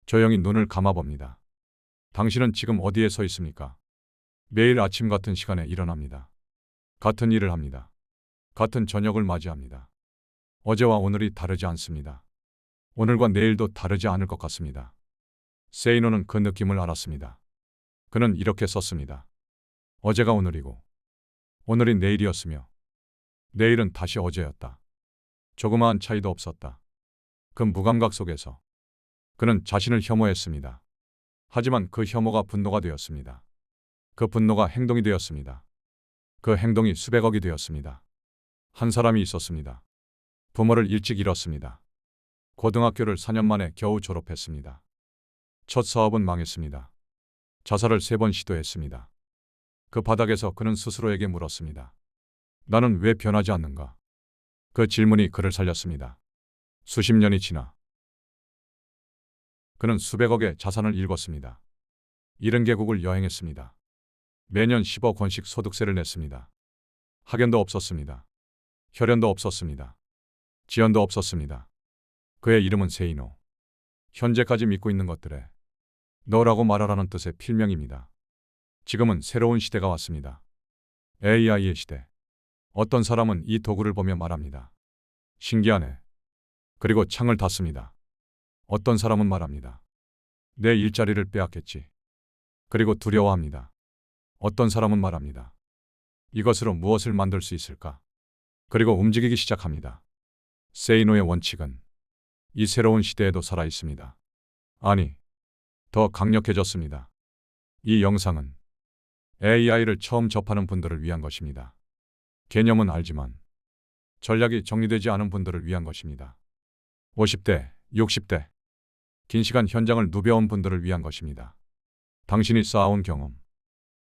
조용히 눈을 감아봅니다. 당신은 지금 어디에 서 있습니까? 매일 아침 같은 시간에 일어납니다. 같은 일을 합니다. 같은 저녁을 맞이합니다. 어제와 오늘이 다르지 않습니다. 오늘과 내일도 다르지 않을 것 같습니다. 세이노는 그 느낌을 알았습니다. 그는 이렇게 썼습니다. 어제가 오늘이고 오늘이 내일이었으며 내일은 다시 어제였다. 조그마한 차이도 없었다. 그 무감각 속에서 그는 자신을 혐오했습니다. 하지만 그 혐오가 분노가 되었습니다. 그 분노가 행동이 되었습니다. 그 행동이 수백억이 되었습니다. 한 사람이 있었습니다. 부모를 일찍 잃었습니다. 고등학교를 4년 만에 겨우 졸업했습니다. 첫 사업은 망했습니다. 자살을 3번 시도했습니다. 그 바닥에서 그는 스스로에게 물었습니다. 나는 왜 변하지 않는가? 그 질문이 그를 살렸습니다. 수십 년이 지나 그는 수백억의 자산을 일궜습니다. 70개국을 여행했습니다. 매년 10억 원씩 소득세를 냈습니다. 학연도 없었습니다. 혈연도 없었습니다. 지연도 없었습니다. 그의 이름은 세이노. 현재까지 믿고 있는 것들에 너라고 말하라는 뜻의 필명입니다. 지금은 새로운 시대가 왔습니다. AI의 시대. 어떤 사람은 이 도구를 보며 말합니다. 신기하네. 그리고 창을 닫습니다. 어떤 사람은 말합니다. 내 일자리를 빼앗겠지. 그리고 두려워합니다. 어떤 사람은 말합니다. 이것으로 무엇을 만들 수 있을까? 그리고 움직이기 시작합니다. 세이노의 원칙은 이 새로운 시대에도 살아 있습니다. 아니, 더 강력해졌습니다. 이 영상은 AI를 처음 접하는 분들을 위한 것입니다. 개념은 알지만 전략이 정리되지 않은 분들을 위한 것입니다. 50대, 60대, 긴 시간 현장을 누벼온 분들을 위한 것입니다. 당신이 쌓아온 경험,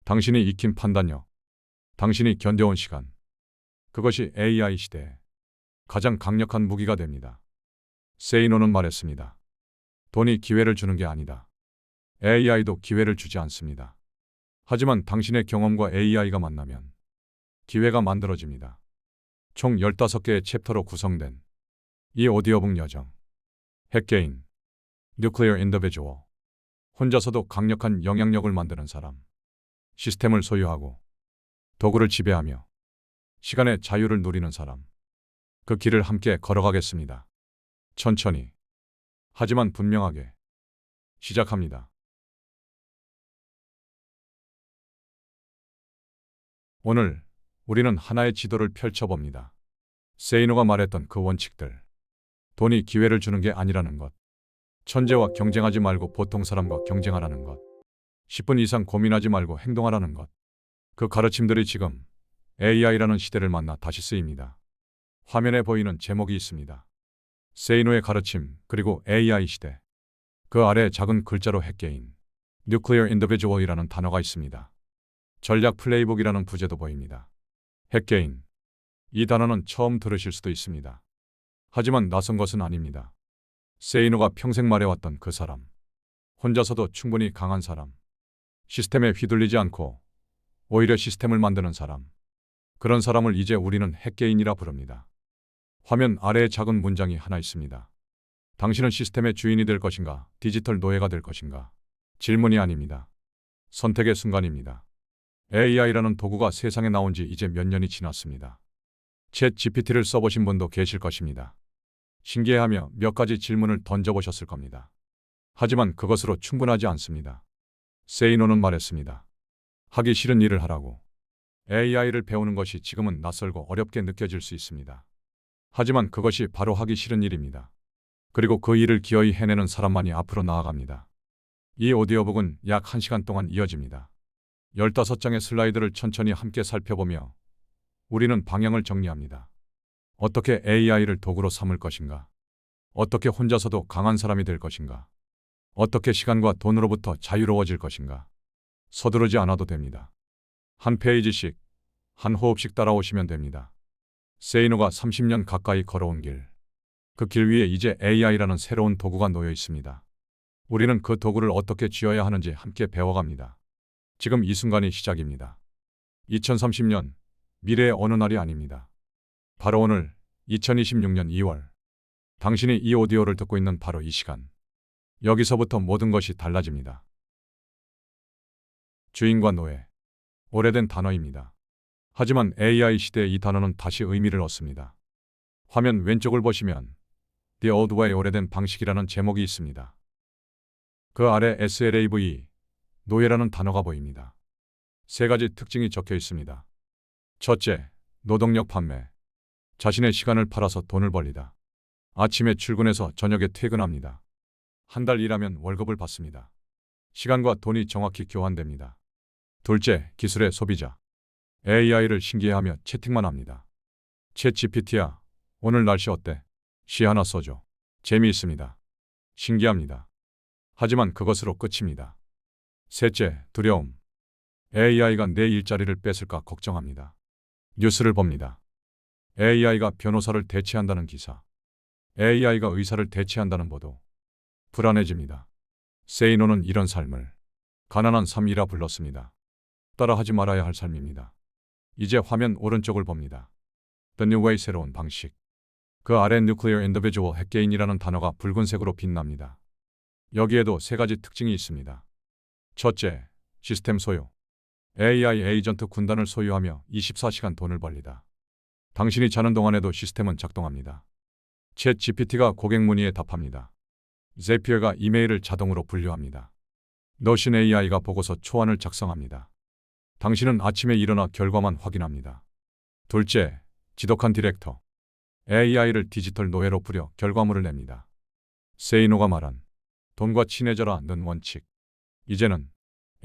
당신이 익힌 판단력, 당신이 견뎌온 시간, 그것이 AI 시대에 가장 강력한 무기가 됩니다. 세이노는 말했습니다. 돈이 기회를 주는 게 아니다. AI도 기회를 주지 않습니다. 하지만 당신의 경험과 AI가 만나면 기회가 만들어집니다. 총 15개의 챕터로 구성된 이 오디오북 여정. 핵개인, Nuclear Individual. 혼자서도 강력한 영향력을 만드는 사람. 시스템을 소유하고 도구를 지배하며 시간의 자유를 누리는 사람. 그 길을 함께 걸어가겠습니다. 천천히, 하지만 분명하게 시작합니다. 오늘 우리는 하나의 지도를 펼쳐봅니다. 세이노가 말했던 그 원칙들. 돈이 기회를 주는 게 아니라는 것. 천재와 경쟁하지 말고 보통 사람과 경쟁하라는 것. 10분 이상 고민하지 말고 행동하라는 것. 그 가르침들이 지금 AI라는 시대를 만나 다시 쓰입니다. 화면에 보이는 제목이 있습니다. 세이노의 가르침 그리고 AI 시대. 그 아래 작은 글자로 핵개인, Nuclear Individual이라는 단어가 있습니다. 전략 플레이북이라는 부제도 보입니다. 핵개인. 이 단어는 처음 들으실 수도 있습니다. 하지만 낯선 것은 아닙니다. 세이노가 평생 말해왔던 그 사람. 혼자서도 충분히 강한 사람. 시스템에 휘둘리지 않고 오히려 시스템을 만드는 사람. 그런 사람을 이제 우리는 핵개인이라 부릅니다. 화면 아래에 작은 문장이 하나 있습니다. 당신은 시스템의 주인이 될 것인가? 디지털 노예가 될 것인가? 질문이 아닙니다. 선택의 순간입니다. AI라는 도구가 세상에 나온 지 이제 몇 년이 지났습니다. 챗 GPT를 써보신 분도 계실 것입니다. 신기해하며 몇 가지 질문을 던져보셨을 겁니다. 하지만 그것으로 충분하지 않습니다. 세이노는 말했습니다. 하기 싫은 일을 하라고. AI를 배우는 것이 지금은 낯설고 어렵게 느껴질 수 있습니다. 하지만 그것이 바로 하기 싫은 일입니다. 그리고 그 일을 기어이 해내는 사람만이 앞으로 나아갑니다. 이 오디오북은 약 1시간 동안 이어집니다. 15장의 슬라이드를 천천히 함께 살펴보며 우리는 방향을 정리합니다. 어떻게 AI를 도구로 삼을 것인가? 어떻게 혼자서도 강한 사람이 될 것인가? 어떻게 시간과 돈으로부터 자유로워질 것인가? 서두르지 않아도 됩니다. 한 페이지씩, 한 호흡씩 따라오시면 됩니다. 세이노가 30년 가까이 걸어온 길. 그 길 위에 이제 AI라는 새로운 도구가 놓여 있습니다. 우리는 그 도구를 어떻게 쥐어야 하는지 함께 배워갑니다. 지금 이 순간이 시작입니다. 2030년, 미래의 어느 날이 아닙니다. 바로 오늘, 2026년 2월. 당신이 이 오디오를 듣고 있는 바로 이 시간. 여기서부터 모든 것이 달라집니다. 주인과 노예. 오래된 단어입니다. 하지만 AI 시대의 이 단어는 다시 의미를 얻습니다. 화면 왼쪽을 보시면 The Old Way 오래된 방식이라는 제목이 있습니다. 그 아래 SLAVE 노예라는 단어가 보입니다. 세 가지 특징이 적혀 있습니다. 첫째, 노동력 판매. 자신의 시간을 팔아서 돈을 벌리다. 아침에 출근해서 저녁에 퇴근합니다. 한 달 일하면 월급을 받습니다. 시간과 돈이 정확히 교환됩니다. 둘째, 기술의 소비자. AI를 신기해하며 채팅만 합니다. 챗 GPT야, 오늘 날씨 어때? 시 하나 써줘. 재미있습니다. 신기합니다. 하지만 그것으로 끝입니다. 셋째, 두려움. AI가 내 일자리를 뺏을까 걱정합니다. 뉴스를 봅니다. AI가 변호사를 대체한다는 기사. AI가 의사를 대체한다는 보도. 불안해집니다. 세이노는 이런 삶을 가난한 삶이라 불렀습니다. 따라하지 말아야 할 삶입니다. 이제 화면 오른쪽을 봅니다. The New Way 새로운 방식. 그 아래 Nuclear Individual 핵개인이라는 단어가 붉은색으로 빛납니다. 여기에도 세 가지 특징이 있습니다. 첫째, 시스템 소유. AI 에이전트 군단을 소유하며 24시간 돈을 벌리다. 당신이 자는 동안에도 시스템은 작동합니다. 챗 GPT가 고객 문의에 답합니다. Zapier가 이메일을 자동으로 분류합니다. 노션 AI가 보고서 초안을 작성합니다. 당신은 아침에 일어나 결과만 확인합니다. 둘째, 지독한 디렉터. AI를 디지털 노예로 부려 결과물을 냅니다. 세이노가 말한 돈과 친해져라는 원칙. 이제는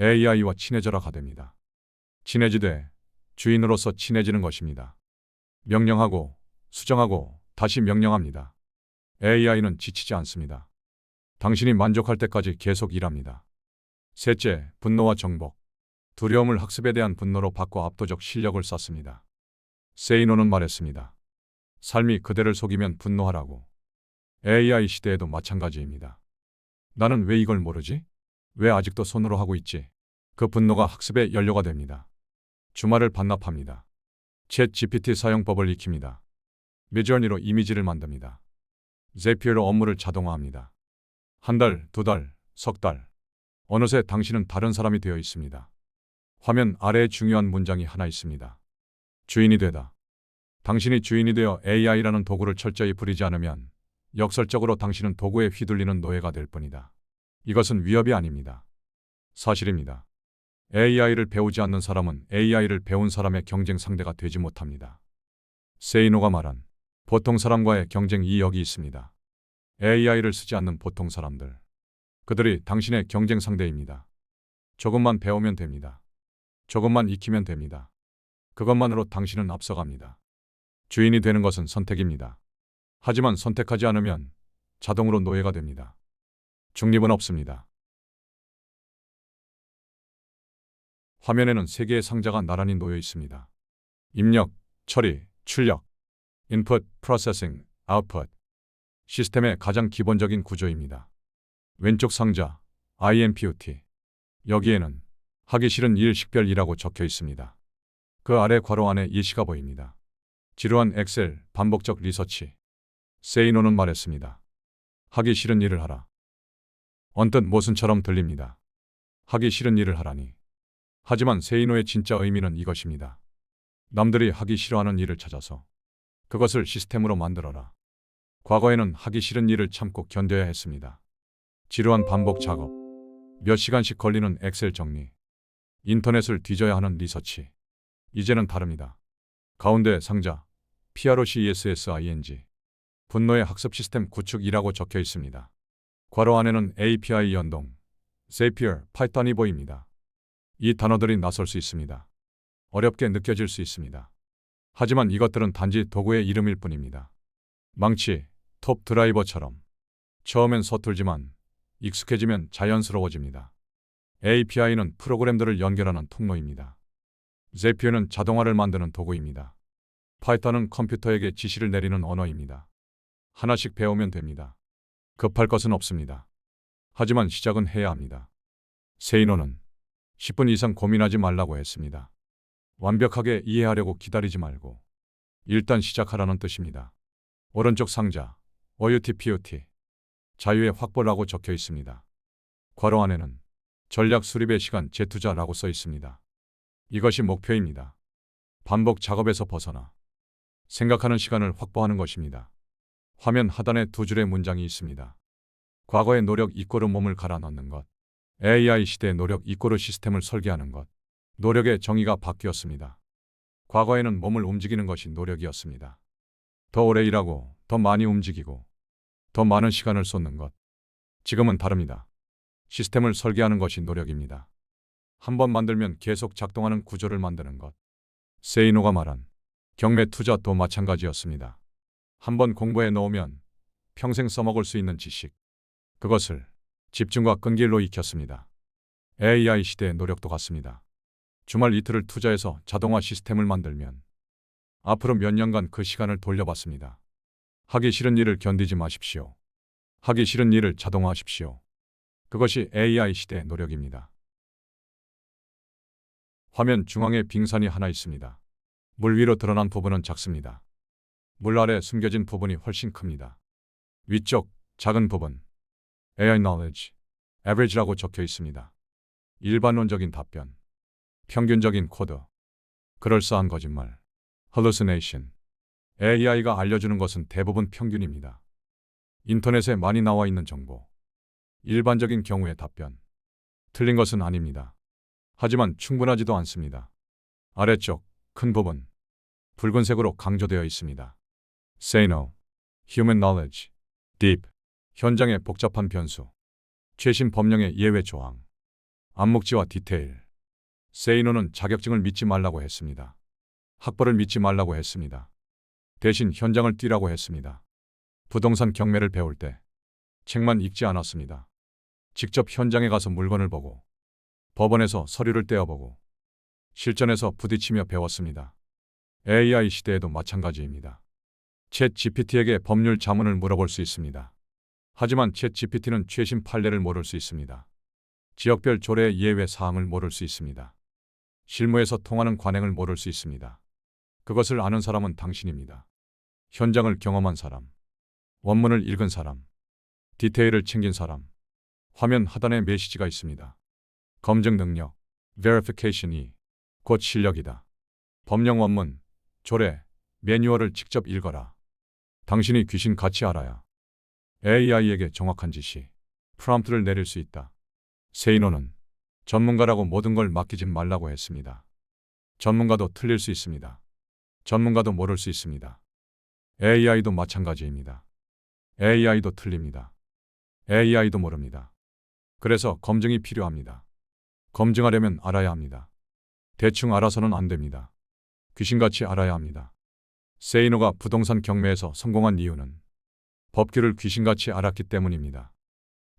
AI와 친해져라가 됩니다. 친해지되 주인으로서 친해지는 것입니다. 명령하고 수정하고 다시 명령합니다. AI는 지치지 않습니다. 당신이 만족할 때까지 계속 일합니다. 셋째, 분노와 정복. 두려움을 학습에 대한 분노로 바꿔 압도적 실력을 쌓습니다. 세이노는 말했습니다. 삶이 그대를 속이면 분노하라고. AI 시대에도 마찬가지입니다. 나는 왜 이걸 모르지? 왜 아직도 손으로 하고 있지? 그 분노가 학습의 연료가 됩니다. 주말을 반납합니다. 챗 GPT 사용법을 익힙니다. 미드저니로 이미지를 만듭니다. Zapier로 업무를 자동화합니다. 한 달, 두 달, 석 달. 어느새 당신은 다른 사람이 되어 있습니다. 화면 아래에 중요한 문장이 하나 있습니다. 주인이 되다. 당신이 주인이 되어 AI라는 도구를 철저히 부리지 않으면 역설적으로 당신은 도구에 휘둘리는 노예가 될 뿐이다. 이것은 위협이 아닙니다. 사실입니다. AI를 배우지 않는 사람은 AI를 배운 사람의 경쟁 상대가 되지 못합니다. 세이노가 말한 보통 사람과의 경쟁이 여기 있습니다. AI를 쓰지 않는 보통 사람들. 그들이 당신의 경쟁 상대입니다. 조금만 배우면 됩니다. 조금만 익히면 됩니다. 그것만으로 당신은 앞서갑니다. 주인이 되는 것은 선택입니다. 하지만 선택하지 않으면 자동으로 노예가 됩니다. 중립은 없습니다. 화면에는 세 개의 상자가 나란히 놓여 있습니다. 입력, 처리, 출력, input, processing, output. 시스템의 가장 기본적인 구조입니다. 왼쪽 상자, INPUT. 여기에는 하기 싫은 일 식별이라고 적혀 있습니다. 그 아래 괄호 안에 예시가 보입니다. 지루한 엑셀, 반복적 리서치. 세이노는 말했습니다. 하기 싫은 일을 하라. 언뜻 모순처럼 들립니다. 하기 싫은 일을 하라니. 하지만 세이노의 진짜 의미는 이것입니다. 남들이 하기 싫어하는 일을 찾아서 그것을 시스템으로 만들어라. 과거에는 하기 싫은 일을 참고 견뎌야 했습니다. 지루한 반복 작업, 몇 시간씩 걸리는 엑셀 정리, 인터넷을 뒤져야 하는 리서치. 이제는 다릅니다. 가운데 상자, PROCESSING. 분노의 학습 시스템 구축이라고 적혀 있습니다. 괄호 안에는 API 연동, Zapier, 파이썬이 보입니다. 이 단어들이 낯설 수 있습니다. 어렵게 느껴질 수 있습니다. 하지만 이것들은 단지 도구의 이름일 뿐입니다. 망치, 톱 드라이버처럼. 처음엔 서툴지만 익숙해지면 자연스러워집니다. API는 프로그램들을 연결하는 통로입니다. Zapier는 자동화를 만드는 도구입니다. 파이썬은 컴퓨터에게 지시를 내리는 언어입니다. 하나씩 배우면 됩니다. 급할 것은 없습니다. 하지만 시작은 해야 합니다. 세이노는 10분 이상 고민하지 말라고 했습니다. 완벽하게 이해하려고 기다리지 말고 일단 시작하라는 뜻입니다. 오른쪽 상자, OUT, PUT. 자유의 확보라고 적혀 있습니다. 괄호 안에는 전략 수립의 시간 재투자라고 써 있습니다. 이것이 목표입니다. 반복 작업에서 벗어나 생각하는 시간을 확보하는 것입니다. 화면 하단에 두 줄의 문장이 있습니다. 과거의 노력 이꼬르 몸을 갈아 넣는 것. AI 시대의 노력 이꼬르 시스템을 설계하는 것. 노력의 정의가 바뀌었습니다. 과거에는 몸을 움직이는 것이 노력이었습니다. 더 오래 일하고 더 많이 움직이고 더 많은 시간을 쏟는 것. 지금은 다릅니다. 시스템을 설계하는 것이 노력입니다. 한번 만들면 계속 작동하는 구조를 만드는 것. 세이노가 말한 경매 투자도 마찬가지였습니다. 한번 공부해 놓으면 평생 써먹을 수 있는 지식. 그것을 집중과 끈기로 익혔습니다. AI 시대의 노력도 같습니다. 주말 이틀을 투자해서 자동화 시스템을 만들면 앞으로 몇 년간 그 시간을 돌려받습니다. 하기 싫은 일을 견디지 마십시오. 하기 싫은 일을 자동화하십시오. 그것이 AI 시대의 노력입니다. 화면 중앙에 빙산이 하나 있습니다. 물 위로 드러난 부분은 작습니다. 물 아래 숨겨진 부분이 훨씬 큽니다. 위쪽 작은 부분 AI knowledge, average라고 적혀 있습니다. 일반론적인 답변, 평균적인 코드, 그럴싸한 거짓말, hallucination. AI가 알려주는 것은 대부분 평균입니다. 인터넷에 많이 나와 있는 정보, 일반적인 경우의 답변, 틀린 것은 아닙니다. 하지만 충분하지도 않습니다. 아래쪽 큰 부분, 붉은색으로 강조되어 있습니다. Say no, human knowledge, deep, 현장의 복잡한 변수, 최신 법령의 예외 조항, 암묵지와 디테일. Say no는 자격증을 믿지 말라고 했습니다. 학벌을 믿지 말라고 했습니다. 대신 현장을 뛰라고 했습니다. 부동산 경매를 배울 때 책만 읽지 않았습니다. 직접 현장에 가서 물건을 보고 법원에서 서류를 떼어보고 실전에서 부딪히며 배웠습니다. AI 시대에도 마찬가지입니다. 챗 GPT에게 법률 자문을 물어볼 수 있습니다. 하지만 챗 GPT는 최신 판례를 모를 수 있습니다. 지역별 조례의 예외 사항을 모를 수 있습니다. 실무에서 통하는 관행을 모를 수 있습니다. 그것을 아는 사람은 당신입니다. 현장을 경험한 사람, 원문을 읽은 사람, 디테일을 챙긴 사람. 화면 하단에 메시지가 있습니다. 검증 능력, verification이 곧 실력이다. 법령 원문, 조례, 매뉴얼을 직접 읽어라. 당신이 귀신같이 알아야 AI에게 정확한 지시, 프롬프트를 내릴 수 있다. 세이노는 전문가라고 모든 걸 맡기지 말라고 했습니다. 전문가도 틀릴 수 있습니다. 전문가도 모를 수 있습니다. AI도 마찬가지입니다. AI도 틀립니다. AI도 모릅니다. 그래서 검증이 필요합니다. 검증하려면 알아야 합니다. 대충 알아서는 안 됩니다. 귀신같이 알아야 합니다. 세이노가 부동산 경매에서 성공한 이유는 법규를 귀신같이 알았기 때문입니다.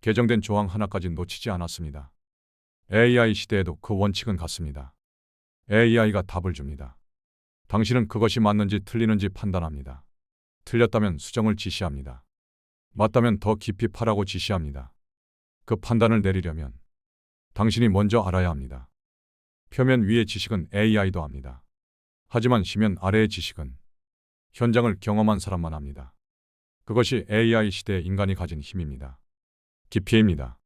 개정된 조항 하나까지 놓치지 않았습니다. AI 시대에도 그 원칙은 같습니다. AI가 답을 줍니다. 당신은 그것이 맞는지 틀리는지 판단합니다. 틀렸다면 수정을 지시합니다. 맞다면 더 깊이 파라고 지시합니다. 그 판단을 내리려면 당신이 먼저 알아야 합니다. 표면 위의 지식은 AI도 합니다. 하지만 심연 아래의 지식은 현장을 경험한 사람만 합니다. 그것이 AI 시대의 인간이 가진 힘입니다. 깊이입니다.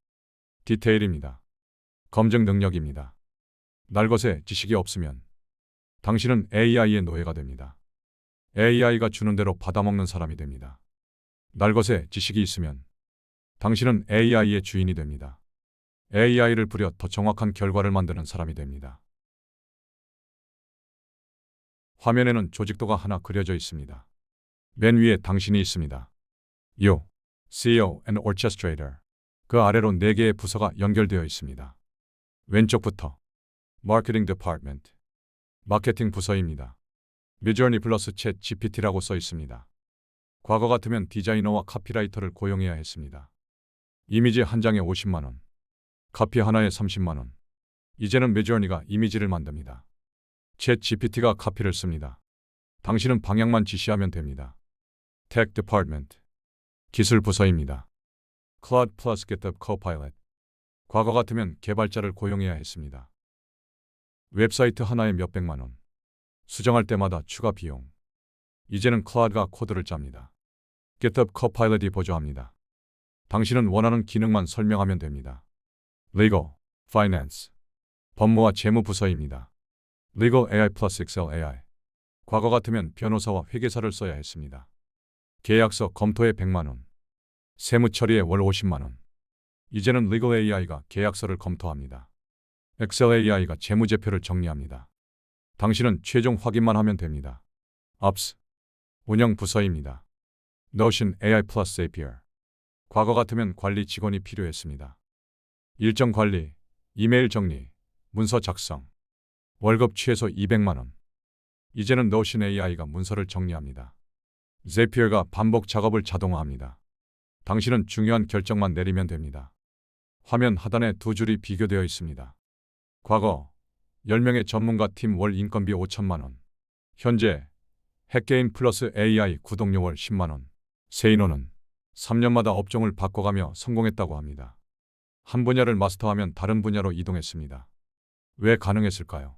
디테일입니다. 검증 능력입니다. 날것의 지식이 없으면 당신은 AI의 노예가 됩니다. AI가 주는 대로 받아먹는 사람이 됩니다. 날것의 지식이 있으면 당신은 AI의 주인이 됩니다. AI를 부려 더 정확한 결과를 만드는 사람이 됩니다. 화면에는 조직도가 하나 그려져 있습니다. 맨 위에 당신이 있습니다. You, CEO and Orchestrator. 그 아래로 4개의 부서가 연결되어 있습니다. 왼쪽부터 Marketing Department, 마케팅 부서입니다. Midjourney 플러스 챗 GPT라고 써 있습니다. 과거 같으면 디자이너와 카피라이터를 고용해야 했습니다. 이미지 한 장에 50만 원, 카피 하나에 30만 원. 이제는 Midjourney가 이미지를 만듭니다. 챗 GPT가 카피를 씁니다. 당신은 방향만 지시하면 됩니다. Tech Department, 기술 부서입니다. Claude plus GitHub Copilot. 과거 같으면 개발자를 고용해야 했습니다. 웹사이트 하나에 몇백만 원. 수정할 때마다 추가 비용. 이제는 Claude가 코드를 짭니다. GitHub Copilot이 보조합니다. 당신은 원하는 기능만 설명하면 됩니다. Legal, Finance, 법무와 재무 부서입니다. Legal AI 플러스 Excel AI. 과거 같으면 변호사와 회계사를 써야 했습니다. 계약서 검토에 100만 원, 세무 처리에 월 50만 원. 이제는 Legal AI가 계약서를 검토합니다. Excel AI가 재무제표를 정리합니다. 당신은 최종 확인만 하면 됩니다. Ops, 운영 부서입니다. Notion AI 플러스 Zapier. 과거 같으면 관리 직원이 필요했습니다. 일정 관리, 이메일 정리, 문서 작성, 월급 최소 200만 원. 이제는 Notion AI가 문서를 정리합니다. Zapier가 반복 작업을 자동화합니다. 당신은 중요한 결정만 내리면 됩니다. 화면 하단에 두 줄이 비교되어 있습니다. 과거 10명의 전문가 팀 월 인건비 5천만 원. 현재 핵게임 플러스 AI 구독료 월 10만 원. 세인호는 3년마다 업종을 바꿔가며 성공했다고 합니다. 한 분야를 마스터하면 다른 분야로 이동했습니다. 왜 가능했을까요?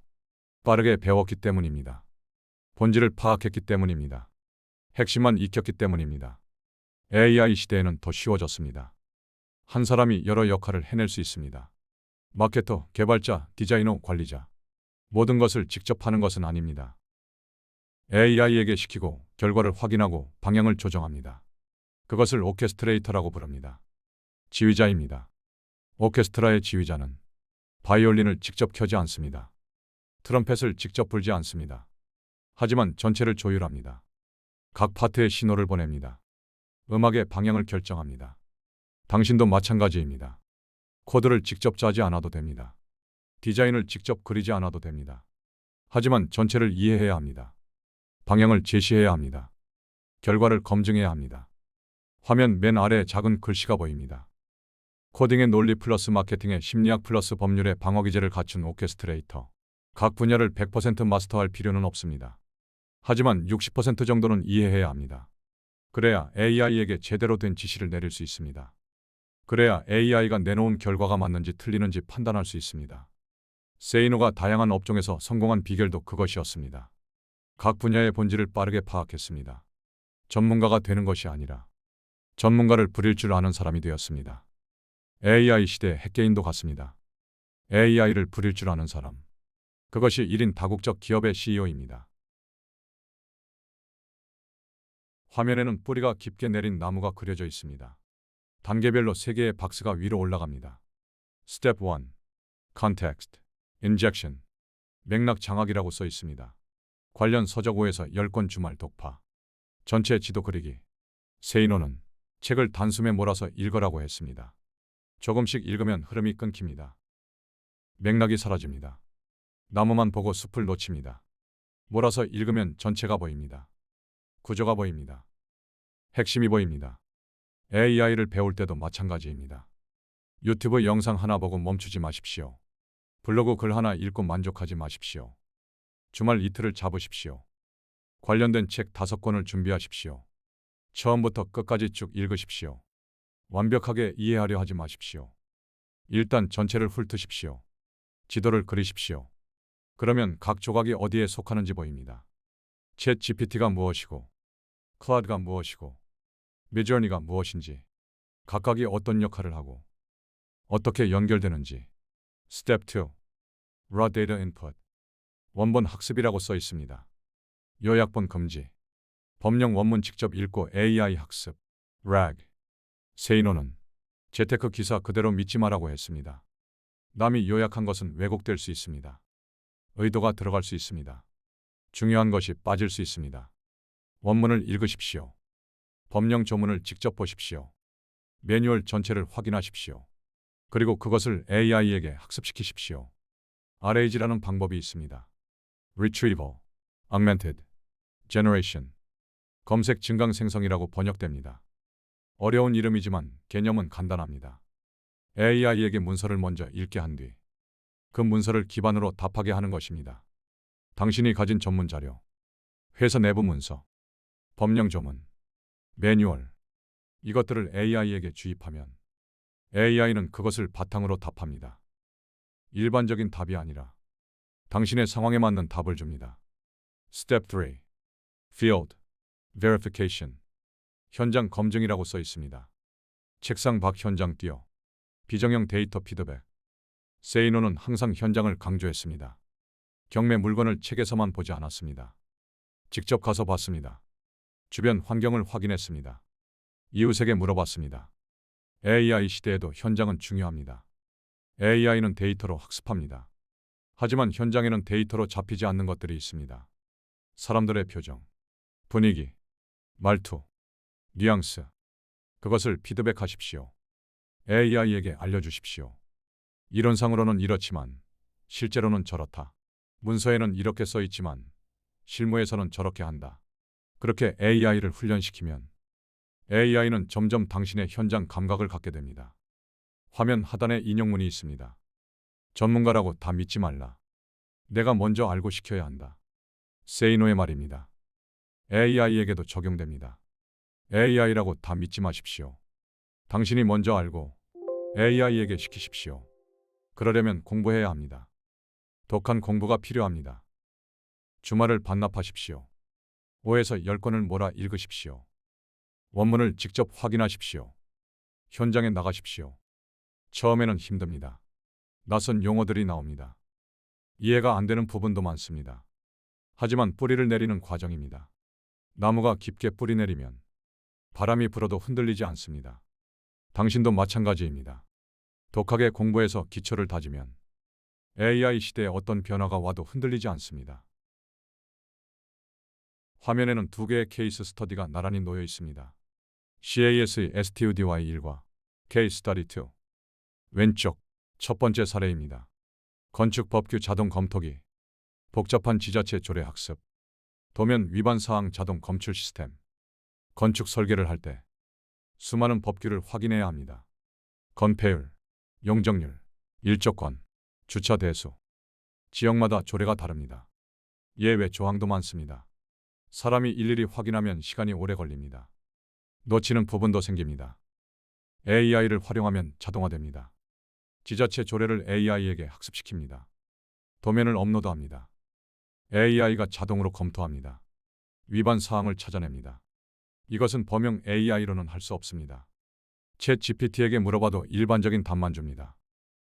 빠르게 배웠기 때문입니다. 본질을 파악했기 때문입니다. 핵심만 익혔기 때문입니다. AI 시대에는 더 쉬워졌습니다. 한 사람이 여러 역할을 해낼 수 있습니다. 마케터, 개발자, 디자이너, 관리자. 모든 것을 직접 하는 것은 아닙니다. AI에게 시키고 결과를 확인하고 방향을 조정합니다. 그것을 오케스트레이터라고 부릅니다. 지휘자입니다. 오케스트라의 지휘자는 바이올린을 직접 켜지 않습니다. 트럼펫을 직접 불지 않습니다. 하지만 전체를 조율합니다. 각 파트에 신호를 보냅니다. 음악의 방향을 결정합니다. 당신도 마찬가지입니다. 코드를 직접 짜지 않아도 됩니다. 디자인을 직접 그리지 않아도 됩니다. 하지만 전체를 이해해야 합니다. 방향을 제시해야 합니다. 결과를 검증해야 합니다. 화면 맨 아래 작은 글씨가 보입니다. 코딩의 논리 플러스 마케팅의 심리학 플러스 법률의 방어기제를 갖춘 오케스트레이터. 각 분야를 100% 마스터할 필요는 없습니다. 하지만 60% 정도는 이해해야 합니다. 그래야 AI에게 제대로 된 지시를 내릴 수 있습니다. 그래야 AI가 내놓은 결과가 맞는지 틀리는지 판단할 수 있습니다. 세이노가 다양한 업종에서 성공한 비결도 그것이었습니다. 각 분야의 본질을 빠르게 파악했습니다. 전문가가 되는 것이 아니라 전문가를 부릴 줄 아는 사람이 되었습니다. AI 시대의 핵개인도 같습니다. AI를 부릴 줄 아는 사람. 그것이 1인 다국적 기업의 CEO입니다. 화면에는 뿌리가 깊게 내린 나무가 그려져 있습니다. 단계별로 3개의 박스가 위로 올라갑니다. Step 1. Context. Injection. 맥락 장악이라고 써 있습니다. 관련 서적 5에서 10권 주말 독파. 전체 지도 그리기. 세이노는 책을 단숨에 몰아서 읽으라고 했습니다. 조금씩 읽으면 흐름이 끊깁니다. 맥락이 사라집니다. 나무만 보고 숲을 놓칩니다. 몰아서 읽으면 전체가 보입니다. 구조가 보입니다. 핵심이 보입니다. AI를 배울 때도 마찬가지입니다. 유튜브 영상 하나 보고 멈추지 마십시오. 블로그 글 하나 읽고 만족하지 마십시오. 주말 이틀을 잡으십시오. 관련된 책 5권을 준비하십시오. 처음부터 끝까지 쭉 읽으십시오. 완벽하게 이해하려 하지 마십시오. 일단 전체를 훑으십시오. 지도를 그리십시오. 그러면 각 조각이 어디에 속하는지 보입니다. 챗 GPT가 무엇이고, 클라우드가 무엇이고, 미드저니가 무엇인지, 각각이 어떤 역할을 하고, 어떻게 연결되는지. Step 2. Raw Data Input. 원본 학습이라고 써 있습니다. 요약본 금지. 법령 원문 직접 읽고 AI 학습. RAG. 세이노는 재테크 기사 그대로 믿지 마라고 했습니다. 남이 요약한 것은 왜곡될 수 있습니다. 의도가 들어갈 수 있습니다. 중요한 것이 빠질 수 있습니다. 원문을 읽으십시오. 법령 조문을 직접 보십시오. 매뉴얼 전체를 확인하십시오. 그리고 그것을 AI에게 학습시키십시오. RAG라는 방법이 있습니다. Retrieval, Augmented, Generation. 검색 증강 생성이라고 번역됩니다. 어려운 이름이지만 개념은 간단합니다. AI에게 문서를 먼저 읽게 한 뒤 그 문서를 기반으로 답하게 하는 것입니다. 당신이 가진 전문 자료, 회사 내부 문서, 법령 조문, 매뉴얼, 이것들을 AI에게 주입하면 AI는 그것을 바탕으로 답합니다. 일반적인 답이 아니라 당신의 상황에 맞는 답을 줍니다. Step 3. Field Verification. 현장 검증이라고 써 있습니다. 책상 밖 현장 뛰어. 비정형 데이터 피드백. 세이노는 항상 현장을 강조했습니다. 경매 물건을 책에서만 보지 않았습니다. 직접 가서 봤습니다. 주변 환경을 확인했습니다. 이웃에게 물어봤습니다. AI 시대에도 현장은 중요합니다. AI는 데이터로 학습합니다. 하지만 현장에는 데이터로 잡히지 않는 것들이 있습니다. 사람들의 표정, 분위기, 말투, 뉘앙스. 그것을 피드백하십시오. AI에게 알려주십시오. 이론상으로는 이렇지만 실제로는 저렇다. 문서에는 이렇게 써 있지만 실무에서는 저렇게 한다. 그렇게 AI를 훈련시키면 AI는 점점 당신의 현장 감각을 갖게 됩니다. 화면 하단에 인용문이 있습니다. 전문가라고 다 믿지 말라. 내가 먼저 알고 시켜야 한다. 세이노의 말입니다. AI에게도 적용됩니다. AI라고 다 믿지 마십시오. 당신이 먼저 알고 AI에게 시키십시오. 그러려면 공부해야 합니다. 독한 공부가 필요합니다. 주말을 반납하십시오. 5에서 10권을 몰아 읽으십시오. 원문을 직접 확인하십시오. 현장에 나가십시오. 처음에는 힘듭니다. 낯선 용어들이 나옵니다. 이해가 안 되는 부분도 많습니다. 하지만 뿌리를 내리는 과정입니다. 나무가 깊게 뿌리 내리면 바람이 불어도 흔들리지 않습니다. 당신도 마찬가지입니다. 독하게 공부해서 기초를 다지면 AI 시대에 어떤 변화가 와도 흔들리지 않습니다. 화면에는 두 개의 케이스 스터디가 나란히 놓여 있습니다. CAS의 STUDY1과 Case Study 2. 왼쪽 첫 번째 사례입니다. 건축 법규 자동 검토기. 복잡한 지자체 조례 학습. 도면 위반 사항 자동 검출 시스템. 건축 설계를 할 때 수많은 법규를 확인해야 합니다. 건폐율, 용적률, 일조권, 주차 대수. 지역마다 조례가 다릅니다. 예외 조항도 많습니다. 사람이 일일이 확인하면 시간이 오래 걸립니다. 놓치는 부분도 생깁니다. AI를 활용하면 자동화됩니다. 지자체 조례를 AI에게 학습시킵니다. 도면을 업로드합니다. AI가 자동으로 검토합니다. 위반 사항을 찾아냅니다. 이것은 범용 AI로는 할 수 없습니다. 챗 GPT에게 물어봐도 일반적인 답만 줍니다.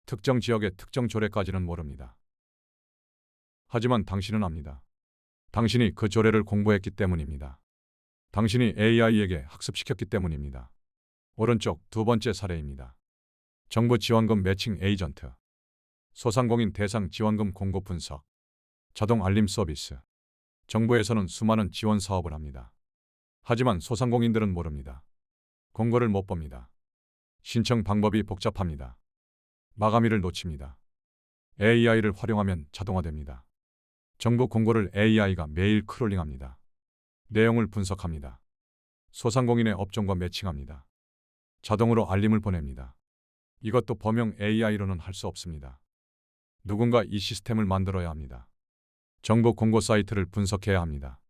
특정 지역의 특정 조례까지는 모릅니다. 하지만 당신은 압니다. 당신이 그 조례를 공부했기 때문입니다. 당신이 AI에게 학습시켰기 때문입니다. 오른쪽 두 번째 사례입니다. 정부 지원금 매칭 에이전트. 소상공인 대상 지원금 공고 분석. 자동 알림 서비스. 정부에서는 수많은 지원 사업을 합니다. 하지만 소상공인들은 모릅니다. 공고를 못 봅니다. 신청 방법이 복잡합니다. 마감일을 놓칩니다. AI를 활용하면 자동화됩니다. 정부 공고를 AI가 매일 크롤링합니다. 내용을 분석합니다. 소상공인의 업종과 매칭합니다. 자동으로 알림을 보냅니다. 이것도 범용 AI로는 할 수 없습니다. 누군가 이 시스템을 만들어야 합니다. 정부 공고 사이트를 분석해야 합니다.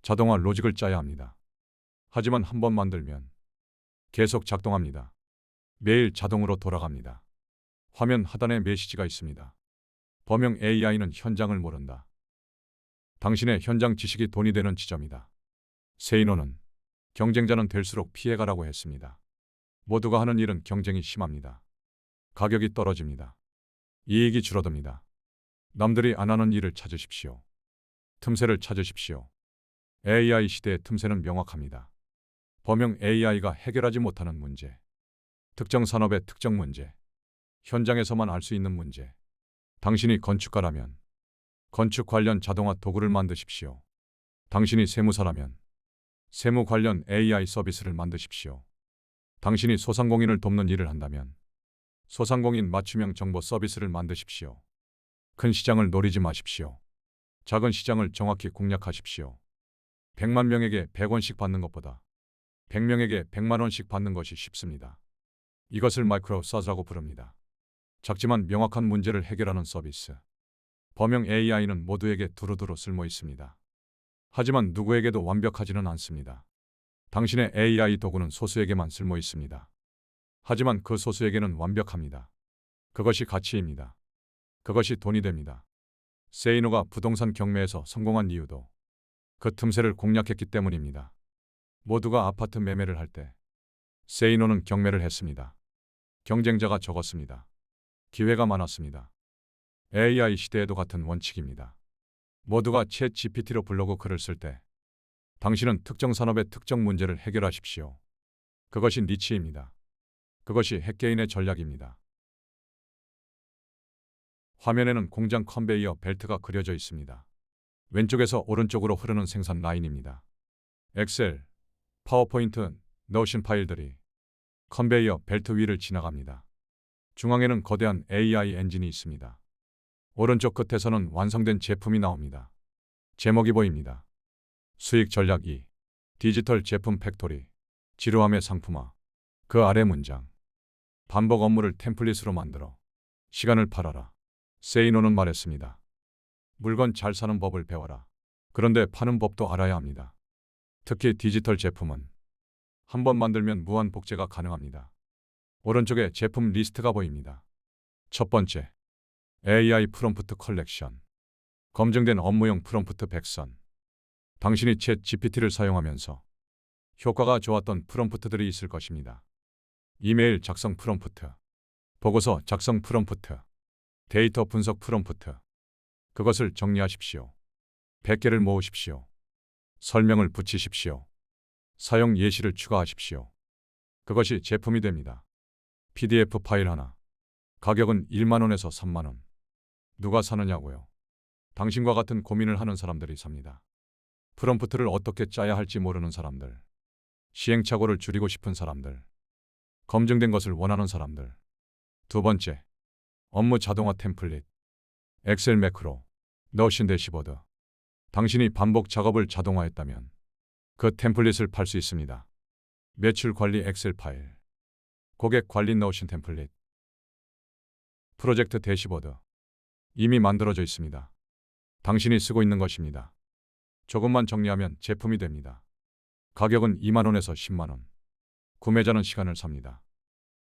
자동화 로직을 짜야 합니다. 하지만 한 번 만들면 계속 작동합니다. 매일 자동으로 돌아갑니다. 화면 하단에 메시지가 있습니다. 범용 AI는 현장을 모른다. 당신의 현장 지식이 돈이 되는 지점이다. 세이노는 경쟁자는 될수록 피해가라고 했습니다. 모두가 하는 일은 경쟁이 심합니다. 가격이 떨어집니다. 이익이 줄어듭니다. 남들이 안 하는 일을 찾으십시오. 틈새를 찾으십시오. AI 시대의 틈새는 명확합니다. 범용 AI가 해결하지 못하는 문제. 특정 산업의 특정 문제. 현장에서만 알 수 있는 문제. 당신이 건축가라면 건축 관련 자동화 도구를 만드십시오. 당신이 세무사라면 세무 관련 AI 서비스를 만드십시오. 당신이 소상공인을 돕는 일을 한다면 소상공인 맞춤형 정보 서비스를 만드십시오. 큰 시장을 노리지 마십시오. 작은 시장을 정확히 공략하십시오. 100만 명에게 100원씩 받는 것보다 100명에게 100만 원씩 받는 것이 쉽습니다. 이것을 마이크로 서즈라고 부릅니다. 작지만 명확한 문제를 해결하는 서비스. 범용 AI는 모두에게 두루두루 쓸모 있습니다. 하지만 누구에게도 완벽하지는 않습니다. 당신의 AI 도구는 소수에게만 쓸모 있습니다. 하지만 그 소수에게는 완벽합니다. 그것이 가치입니다. 그것이 돈이 됩니다. 세이노가 부동산 경매에서 성공한 이유도 그 틈새를 공략했기 때문입니다. 모두가 아파트 매매를 할 때 세이노는 경매를 했습니다. 경쟁자가 적었습니다. 기회가 많았습니다. AI 시대에도 같은 원칙입니다. 모두가 챗 GPT로 블로그 글을 쓸 때 당신은 특정 산업의 특정 문제를 해결하십시오. 그것이 니치입니다. 그것이 핵개인의 전략입니다. 화면에는 공장 컨베이어 벨트가 그려져 있습니다. 왼쪽에서 오른쪽으로 흐르는 생산 라인입니다. 엑셀, 파워포인트, 노션 파일들이 컨베이어 벨트 위를 지나갑니다. 중앙에는 거대한 AI 엔진이 있습니다. 오른쪽 끝에서는 완성된 제품이 나옵니다. 제목이 보입니다. 수익 전략 2. 디지털 제품 팩토리. 지루함의 상품화. 그 아래 문장. 반복 업무를 템플릿으로 만들어 시간을 팔아라. 세이노는 말했습니다. 물건 잘 사는 법을 배워라. 그런데 파는 법도 알아야 합니다. 특히 디지털 제품은 한 번 만들면 무한 복제가 가능합니다. 오른쪽에 제품 리스트가 보입니다. 첫 번째, AI 프롬프트 컬렉션. 검증된 업무용 프롬프트 100선. 당신이 챗 GPT를 사용하면서 효과가 좋았던 프롬프트들이 있을 것입니다. 이메일 작성 프롬프트, 보고서 작성 프롬프트, 데이터 분석 프롬프트. 그것을 정리하십시오. 100개를 모으십시오. 설명을 붙이십시오. 사용 예시를 추가하십시오. 그것이 제품이 됩니다. PDF 파일 하나. 가격은 1만 원에서 3만 원. 누가 사느냐고요? 당신과 같은 고민을 하는 사람들이 삽니다. 프롬프트를 어떻게 짜야 할지 모르는 사람들. 시행착오를 줄이고 싶은 사람들. 검증된 것을 원하는 사람들. 두 번째, 업무 자동화 템플릿. 엑셀 매크로, 노션 대시보드. 당신이 반복 작업을 자동화했다면 그 템플릿을 팔 수 있습니다. 매출 관리 엑셀 파일. 고객 관리 노션 템플릿. 프로젝트 대시보드. 이미 만들어져 있습니다. 당신이 쓰고 있는 것입니다. 조금만 정리하면 제품이 됩니다. 가격은 2만 원에서 10만 원. 구매자는 시간을 삽니다.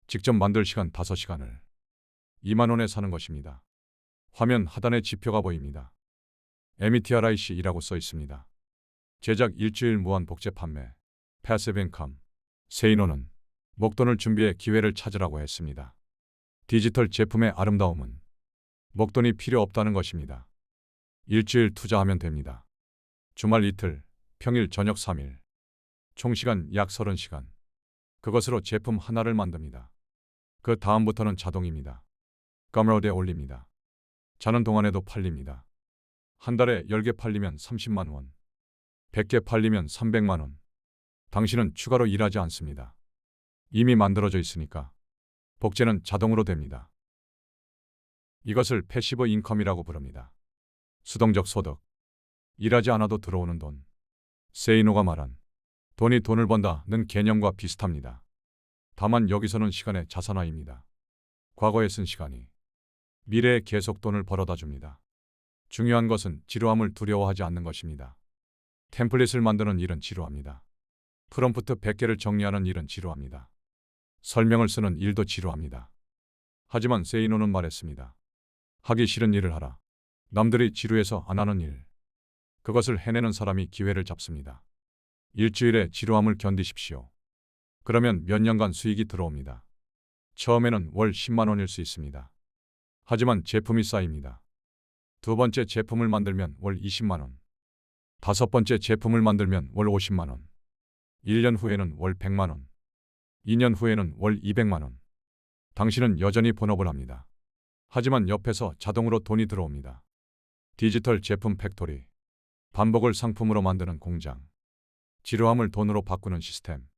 직접 만들 시간 5시간을 2만 원에 사는 것입니다. 화면 하단에 지표가 보입니다. METRIC이라고 써 있습니다. 제작 일주일 무한 복제 판매. 패시브 인컴. 세이노는 목돈을 준비해 기회를 찾으라고 했습니다. 디지털 제품의 아름다움은 목돈이 필요 없다는 것입니다. 일주일 투자하면 됩니다. 주말 이틀, 평일 저녁 3일. 총 시간 약 30시간. 그것으로 제품 하나를 만듭니다. 그 다음부터는 자동입니다. 까메라에 올립니다. 자는 동안에도 팔립니다. 한 달에 10개 팔리면 30만 원. 100개 팔리면 300만 원. 당신은 추가로 일하지 않습니다. 이미 만들어져 있으니까. 복제는 자동으로 됩니다. 이것을 패시브 인컴이라고 부릅니다. 수동적 소득. 일하지 않아도 들어오는 돈. 세이노가 말한 돈이 돈을 번다는 개념과 비슷합니다. 다만 여기서는 시간의 자산화입니다. 과거에 쓴 시간이 미래에 계속 돈을 벌어다 줍니다. 중요한 것은 지루함을 두려워하지 않는 것입니다. 템플릿을 만드는 일은 지루합니다. 프롬프트 100개를 정리하는 일은 지루합니다. 설명을 쓰는 일도 지루합니다. 하지만 세이노는 말했습니다. 하기 싫은 일을 하라. 남들이 지루해서 안 하는 일. 그것을 해내는 사람이 기회를 잡습니다. 일주일의 지루함을 견디십시오. 그러면 몇 년간 수익이 들어옵니다. 처음에는 월 10만 원일 수 있습니다. 하지만 제품이 쌓입니다. 두 번째 제품을 만들면 월 20만 원. 다섯 번째 제품을 만들면 월 50만 원. 1년 후에는 월 100만 원. 2년 후에는 월 200만 원. 당신은 여전히 본업을 합니다. 하지만 옆에서 자동으로 돈이 들어옵니다. 디지털 제품 팩토리. 반복을 상품으로 만드는 공장. 지루함을 돈으로 바꾸는 시스템.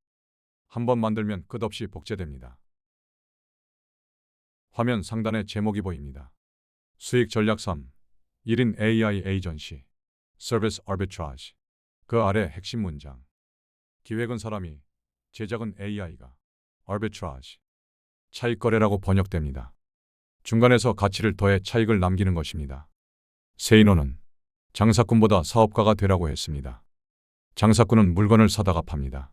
한 번 만들면 끝없이 복제됩니다. 화면 상단에 제목이 보입니다. 수익 전략 3. 1인 AI 에이전시. 서비스 아비트라지. 그 아래 핵심 문장. 기획은 사람이, 제작은 AI가. 아비트라지. 차익거래라고 번역됩니다. 중간에서 가치를 더해 차익을 남기는 것입니다. 세이노는 장사꾼보다 사업가가 되라고 했습니다. 장사꾼은 물건을 사다가 팝니다.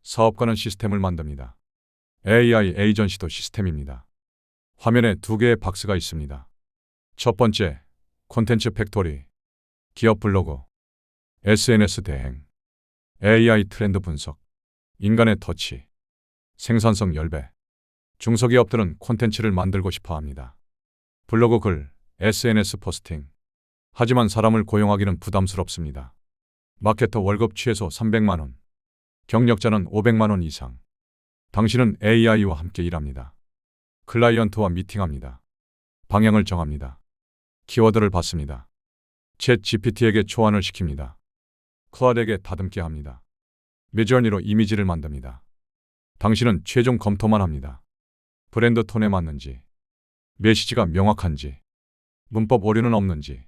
사업가는 시스템을 만듭니다. AI 에이전시도 시스템입니다. 화면에 두 개의 박스가 있습니다. 첫 번째, 콘텐츠 팩토리, 기업 블로그, SNS 대행, AI 트렌드 분석, 인간의 터치. 생산성 10배. 중소기업들은 콘텐츠를 만들고 싶어 합니다. 블로그 글, SNS 포스팅. 하지만 사람을 고용하기는 부담스럽습니다. 마케터 월급 최소 300만 원. 경력자는 500만 원 이상. 당신은 AI와 함께 일합니다. 클라이언트와 미팅합니다. 방향을 정합니다. 키워드를 받습니다. 챗 GPT에게 초안을 시킵니다. 클라우드에게 다듬게 합니다. 미드저니로 이미지를 만듭니다. 당신은 최종 검토만 합니다. 브랜드 톤에 맞는지, 메시지가 명확한지, 문법 오류는 없는지,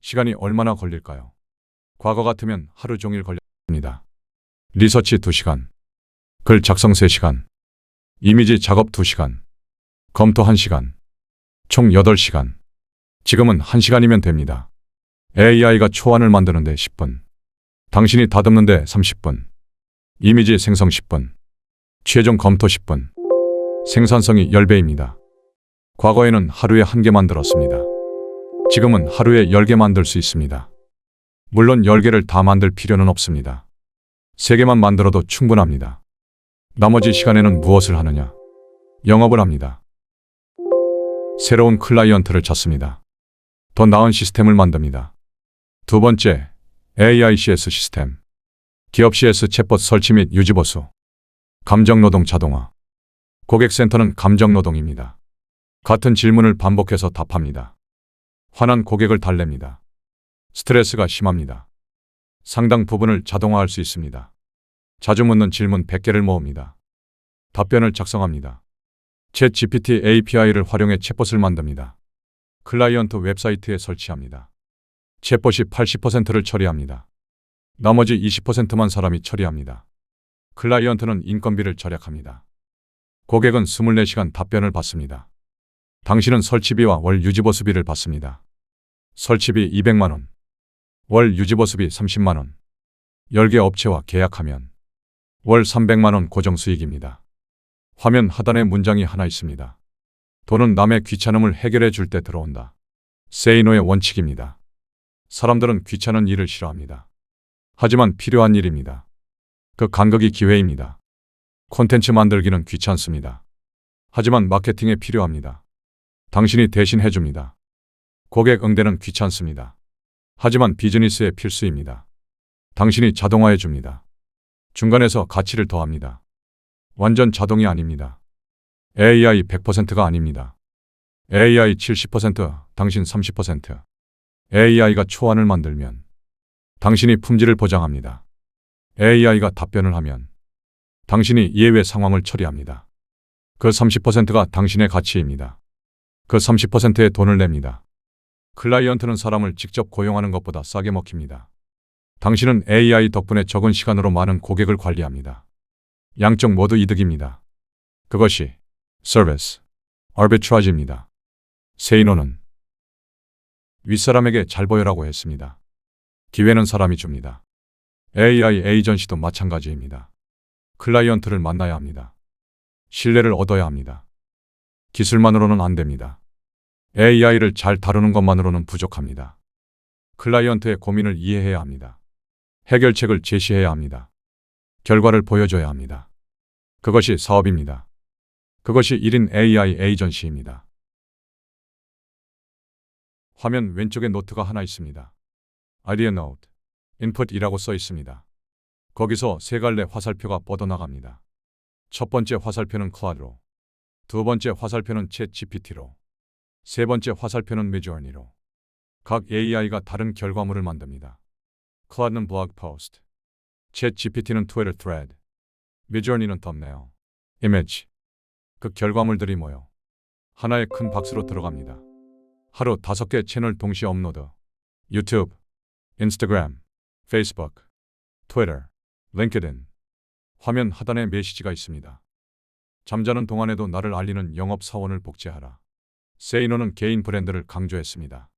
시간이 얼마나 걸릴까요? 과거 같으면 하루 종일 걸렸습니다. 리서치 2시간, 글 작성 3시간, 이미지 작업 2시간, 검토 1시간, 총 8시간. 지금은 1시간이면 됩니다. AI가 초안을 만드는데 10분, 당신이 다듬는데 30분, 이미지 생성 10분, 최종 검토 10분. 생산성이 10배입니다. 과거에는 하루에 1개 만들었습니다. 지금은 하루에 10개 만들 수 있습니다. 물론 10개를 다 만들 필요는 없습니다. 3개만 만들어도 충분합니다. 나머지 시간에는 무엇을 하느냐? 영업을 합니다. 새로운 클라이언트를 찾습니다. 더 나은 시스템을 만듭니다. 두 번째, AI CS 시스템. 기업 CS 챗봇 설치 및 유지 보수. 감정노동 자동화. 고객센터는 감정노동입니다. 같은 질문을 반복해서 답합니다. 화난 고객을 달랩니다. 스트레스가 심합니다. 상당 부분을 자동화할 수 있습니다. 자주 묻는 질문 100개를 모읍니다. 답변을 작성합니다. 챗 GPT API를 활용해 챗봇을 만듭니다. 클라이언트 웹사이트에 설치합니다. 챗봇이 80%를 처리합니다. 나머지 20%만 사람이 처리합니다. 클라이언트는 인건비를 절약합니다. 고객은 24시간 답변을 받습니다. 당신은 설치비와 월 유지보수비를 받습니다. 설치비 200만 원, 월 유지보수비 30만 원. 10개 업체와 계약하면 월 300만 원 고정 수익입니다. 화면 하단에 문장이 하나 있습니다. 돈은 남의 귀찮음을 해결해 줄 때 들어온다. 세이노의 원칙입니다. 사람들은 귀찮은 일을 싫어합니다. 하지만 필요한 일입니다. 그 간극이 기회입니다. 콘텐츠 만들기는 귀찮습니다. 하지만 마케팅에 필요합니다. 당신이 대신 해줍니다. 고객 응대는 귀찮습니다. 하지만 비즈니스에 필수입니다. 당신이 자동화해 줍니다. 중간에서 가치를 더합니다. 완전 자동이 아닙니다. AI 100%가 아닙니다. AI 70%, 당신 30%. AI가 초안을 만들면 당신이 품질을 보장합니다. AI가 답변을 하면 당신이 예외 상황을 처리합니다. 그 30%가 당신의 가치입니다. 그 30%의 돈을 냅니다. 클라이언트는 사람을 직접 고용하는 것보다 싸게 먹힙니다. 당신은 AI 덕분에 적은 시간으로 많은 고객을 관리합니다. 양쪽 모두 이득입니다. 그것이 서비스, 아비트라지입니다. 세이노는 윗사람에게 잘 보여라고 했습니다. 기회는 사람이 줍니다. AI 에이전시도 마찬가지입니다. 클라이언트를 만나야 합니다. 신뢰를 얻어야 합니다. 기술만으로는 안 됩니다. AI를 잘 다루는 것만으로는 부족합니다. 클라이언트의 고민을 이해해야 합니다. 해결책을 제시해야 합니다. 결과를 보여줘야 합니다. 그것이 사업입니다. 그것이 1인 AI 에이전시입니다. 화면 왼쪽에 노트가 하나 있습니다. 아이디어 노트, 인풋이라고 써 있습니다. 거기서 세 갈래 화살표가 뻗어나갑니다. 첫 번째 화살표는 클라우드로, 두 번째 화살표는 챗 GPT로, 세 번째 화살표는 미드저니로. 각 AI가 다른 결과물을 만듭니다. 클라우드는 블로그 포스트, 챗 GPT는 트위터 thread, 미드저니는 thumbnail, 이미지. 그 결과물들이 모여 하나의 큰 박스로 들어갑니다. 하루 5개 채널 동시 업로드. 유튜브, 인스타그램, 페이스북, 트위터, 링크드인. 화면 하단에 메시지가 있습니다. 잠자는 동안에도 나를 알리는 영업사원을 복제하라. 세이노는 개인 브랜드를 강조했습니다.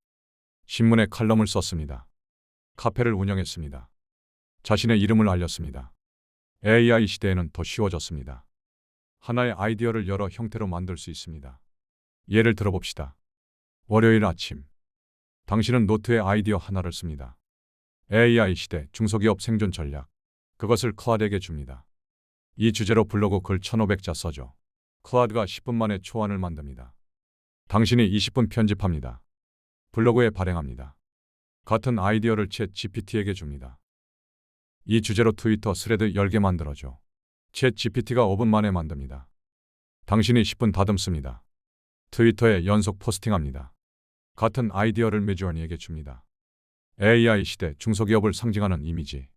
신문에 칼럼을 썼습니다. 카페를 운영했습니다. 자신의 이름을 알렸습니다. AI 시대에는 더 쉬워졌습니다. 하나의 아이디어를 여러 형태로 만들 수 있습니다. 예를 들어봅시다. 월요일 아침, 당신은 노트에 아이디어 하나를 씁니다. AI 시대 중소기업 생존 전략, 그것을 클라우드에게 줍니다. 이 주제로 블로그 글 1500자 써줘. 클라우드가 10분 만에 초안을 만듭니다. 당신이 20분 편집합니다. 블로그에 발행합니다. 같은 아이디어를 챗 GPT에게 줍니다. 이 주제로 트위터 스레드 10개 만들어줘. 챗 GPT가 5분 만에 만듭니다. 당신이 10분 다듬습니다. 트위터에 연속 포스팅합니다. 같은 아이디어를 미드저니에게 줍니다. AI 시대 중소기업을 상징하는 이미지.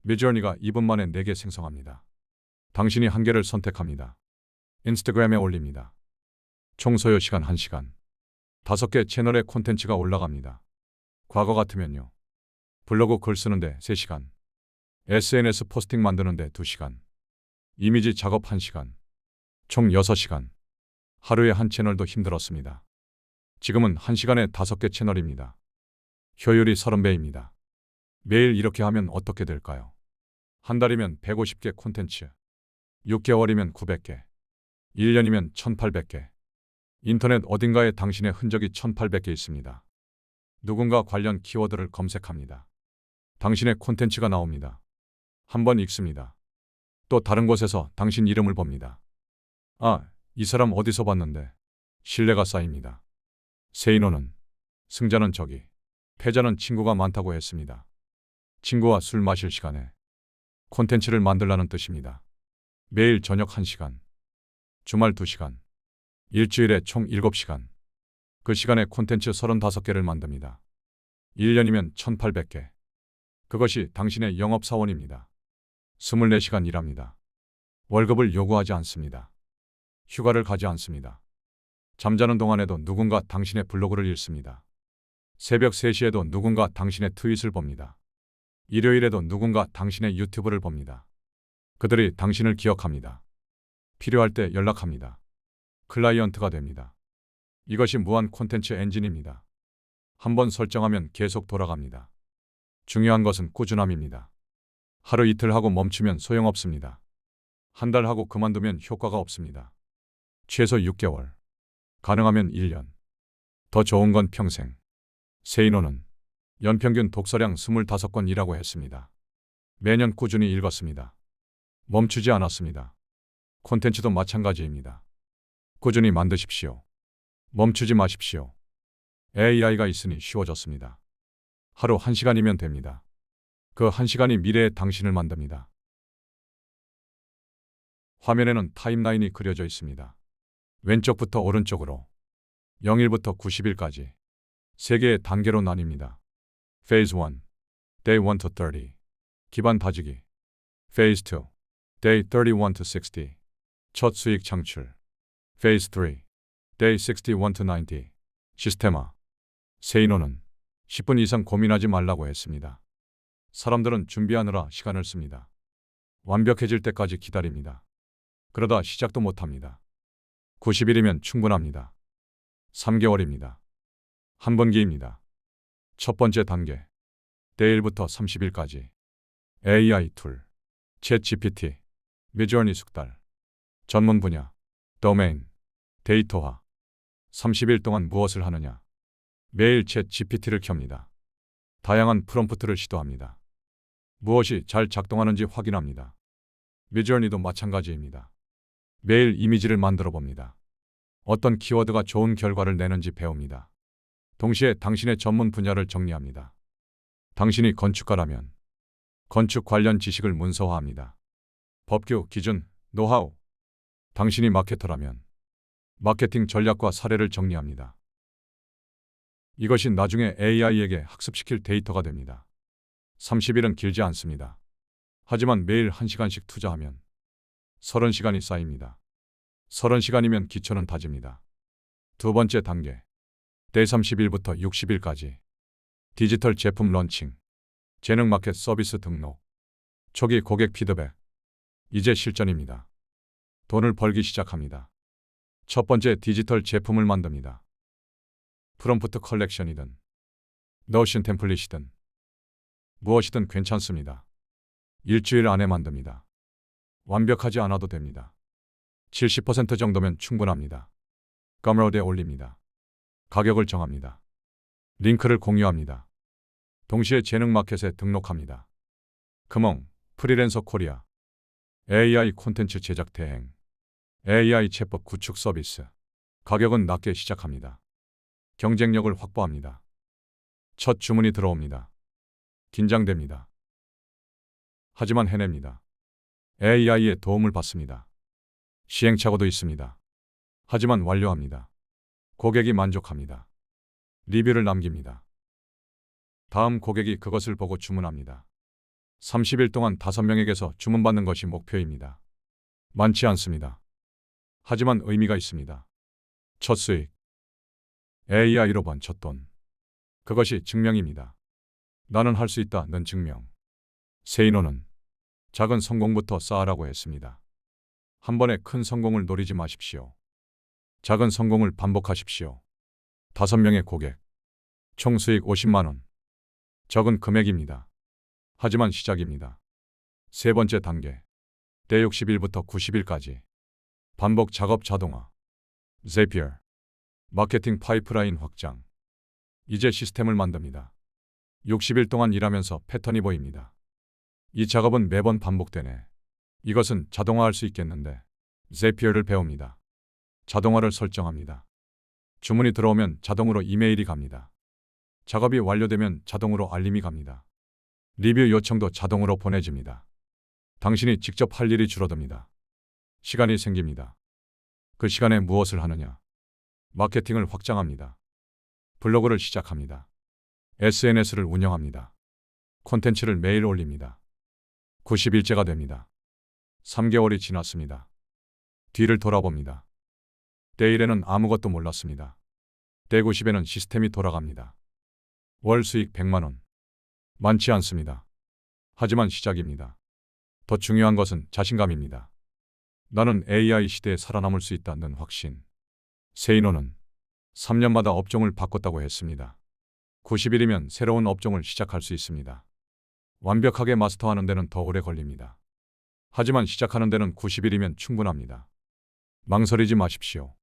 미드저니가 2분 만에 4개 생성합니다. 당신이 한 개를 선택합니다. 인스타그램에 올립니다. 총 소요 시간 1시간. 5개 채널의 콘텐츠가 올라갑니다. 과거 같으면요. 블로그 글 쓰는데 3시간. SNS 포스팅 만드는데 2시간. 이미지 작업 1시간. 총 6시간. 하루에 한 채널도 힘들었습니다. 지금은 1시간에 5개 채널입니다. 효율이 30배입니다. 매일 이렇게 하면 어떻게 될까요? 한 달이면 150개 콘텐츠. 6개월이면 900개. 1년이면 1800개. 인터넷 어딘가에 당신의 흔적이 1800개 있습니다. 누군가 관련 키워드를 검색합니다. 당신의 콘텐츠가 나옵니다. 한번 읽습니다. 또 다른 곳에서 당신 이름을 봅니다. 아, 이 사람 어디서 봤는데. 신뢰가 쌓입니다. 세이노는 승자는 저기, 패자는 친구가 많다고 했습니다. 친구와 술 마실 시간에 콘텐츠를 만들라는 뜻입니다. 매일 저녁 1시간, 주말 2시간, 일주일에 총 7시간. 그 시간에 콘텐츠 35개를 만듭니다. 1년이면 1800개. 그것이 당신의 영업사원입니다. 24시간 일합니다. 월급을 요구하지 않습니다. 휴가를 가지 않습니다. 잠자는 동안에도 누군가 당신의 블로그를 읽습니다. 새벽 3시에도 누군가 당신의 트윗을 봅니다. 일요일에도 누군가 당신의 유튜브를 봅니다. 그들이 당신을 기억합니다. 필요할 때 연락합니다. 클라이언트가 됩니다. 이것이 무한 콘텐츠 엔진입니다. 한번 설정하면 계속 돌아갑니다. 중요한 것은 꾸준함입니다. 하루 이틀 하고 멈추면 소용없습니다. 한 달 하고 그만두면 효과가 없습니다. 최소 6개월. 가능하면 1년. 더 좋은 건 평생. 세이노는 연평균 독서량 25권이라고 했습니다. 매년 꾸준히 읽었습니다. 멈추지 않았습니다. 콘텐츠도 마찬가지입니다. 꾸준히 만드십시오. 멈추지 마십시오. AI가 있으니 쉬워졌습니다. 하루 1시간이면 됩니다. 그 1시간이 미래의 당신을 만듭니다. 화면에는 타임라인이 그려져 있습니다. 왼쪽부터 오른쪽으로 0일부터 90일까지 3개의 단계로 나뉩니다. Phase 1, Day 1 to 30, 기반 다지기. Phase 2, Day 31 to 60, 첫 수익 창출. Phase 3, Day 61 to 90, 시스테마. 세이노는 10분 이상 고민하지 말라고 했습니다. 사람들은 준비하느라 시간을 씁니다. 완벽해질 때까지 기다립니다. 그러다 시작도 못합니다. 90일이면 충분합니다. 3개월입니다. 한 분기입니다. 첫 번째 단계. 내일부터 30일까지. AI 툴. 챗 GPT. 미드저니 숙달. 전문 분야. 도메인. 데이터화. 30일 동안 무엇을 하느냐. 매일 챗 GPT를 켭니다. 다양한 프롬프트를 시도합니다. 무엇이 잘 작동하는지 확인합니다. 미드저니도 마찬가지입니다. 매일 이미지를 만들어 봅니다. 어떤 키워드가 좋은 결과를 내는지 배웁니다. 동시에 당신의 전문 분야를 정리합니다. 당신이 건축가라면 건축 관련 지식을 문서화합니다. 법규, 기준, 노하우. 당신이 마케터라면 마케팅 전략과 사례를 정리합니다. 이것이 나중에 AI에게 학습시킬 데이터가 됩니다. 30일은 길지 않습니다. 하지만 매일 1시간씩 투자하면 30시간이 쌓입니다. 30시간이면 기초는 다집니다. 두 번째 단계. day 30일부터 60일까지. 디지털 제품 런칭. 재능 마켓 서비스 등록. 초기 고객 피드백. 이제 실전입니다. 돈을 벌기 시작합니다. 첫 번째 디지털 제품을 만듭니다. 프롬프트 컬렉션이든 노션 템플릿이든 무엇이든 괜찮습니다. 일주일 안에 만듭니다. 완벽하지 않아도 됩니다. 70% 정도면 충분합니다. 썸러드에 올립니다. 가격을 정합니다. 링크를 공유합니다. 동시에 재능 마켓에 등록합니다. 금홍, 프리랜서 코리아. AI 콘텐츠 제작 대행. AI 챗봇 구축 서비스. 가격은 낮게 시작합니다. 경쟁력을 확보합니다. 첫 주문이 들어옵니다. 긴장됩니다. 하지만 해냅니다. AI의 도움을 받습니다. 시행착오도 있습니다. 하지만 완료합니다. 고객이 만족합니다. 리뷰를 남깁니다. 다음 고객이 그것을 보고 주문합니다. 30일 동안 5명에게서 주문받는 것이 목표입니다. 많지 않습니다. 하지만 의미가 있습니다. 첫 수익. AI로 번 첫 돈. 그것이 증명입니다. 나는 할 수 있다는 증명. 세이노는 작은 성공부터 쌓으라고 했습니다. 한 번에 큰 성공을 노리지 마십시오. 작은 성공을 반복하십시오. 5명의 고객. 총 수익 50만 원. 적은 금액입니다. 하지만 시작입니다. 세 번째 단계. 대 60일부터 90일까지. 반복 작업 자동화. Zapier. 마케팅 파이프라인 확장. 이제 시스템을 만듭니다. 60일 동안 일하면서 패턴이 보입니다. 이 작업은 매번 반복되네. 이것은 자동화할 수 있겠는데. Zapier를 배웁니다. 자동화를 설정합니다. 주문이 들어오면 자동으로 이메일이 갑니다. 작업이 완료되면 자동으로 알림이 갑니다. 리뷰 요청도 자동으로 보내집니다. 당신이 직접 할 일이 줄어듭니다. 시간이 생깁니다. 그 시간에 무엇을 하느냐? 마케팅을 확장합니다. 블로그를 시작합니다. SNS를 운영합니다. 콘텐츠를 매일 올립니다. 90일째가 됩니다. 3개월이 지났습니다. 뒤를 돌아봅니다. 때 1에는 아무것도 몰랐습니다. 때 90에는 시스템이 돌아갑니다. 월 수익 100만 원. 많지 않습니다. 하지만 시작입니다. 더 중요한 것은 자신감입니다. 나는 AI 시대에 살아남을 수 있다는 확신. 세이노는 3년마다 업종을 바꿨다고 했습니다. 90일이면 새로운 업종을 시작할 수 있습니다. 완벽하게 마스터하는 데는 더 오래 걸립니다. 하지만 시작하는 데는 90일이면 충분합니다. 망설이지 마십시오.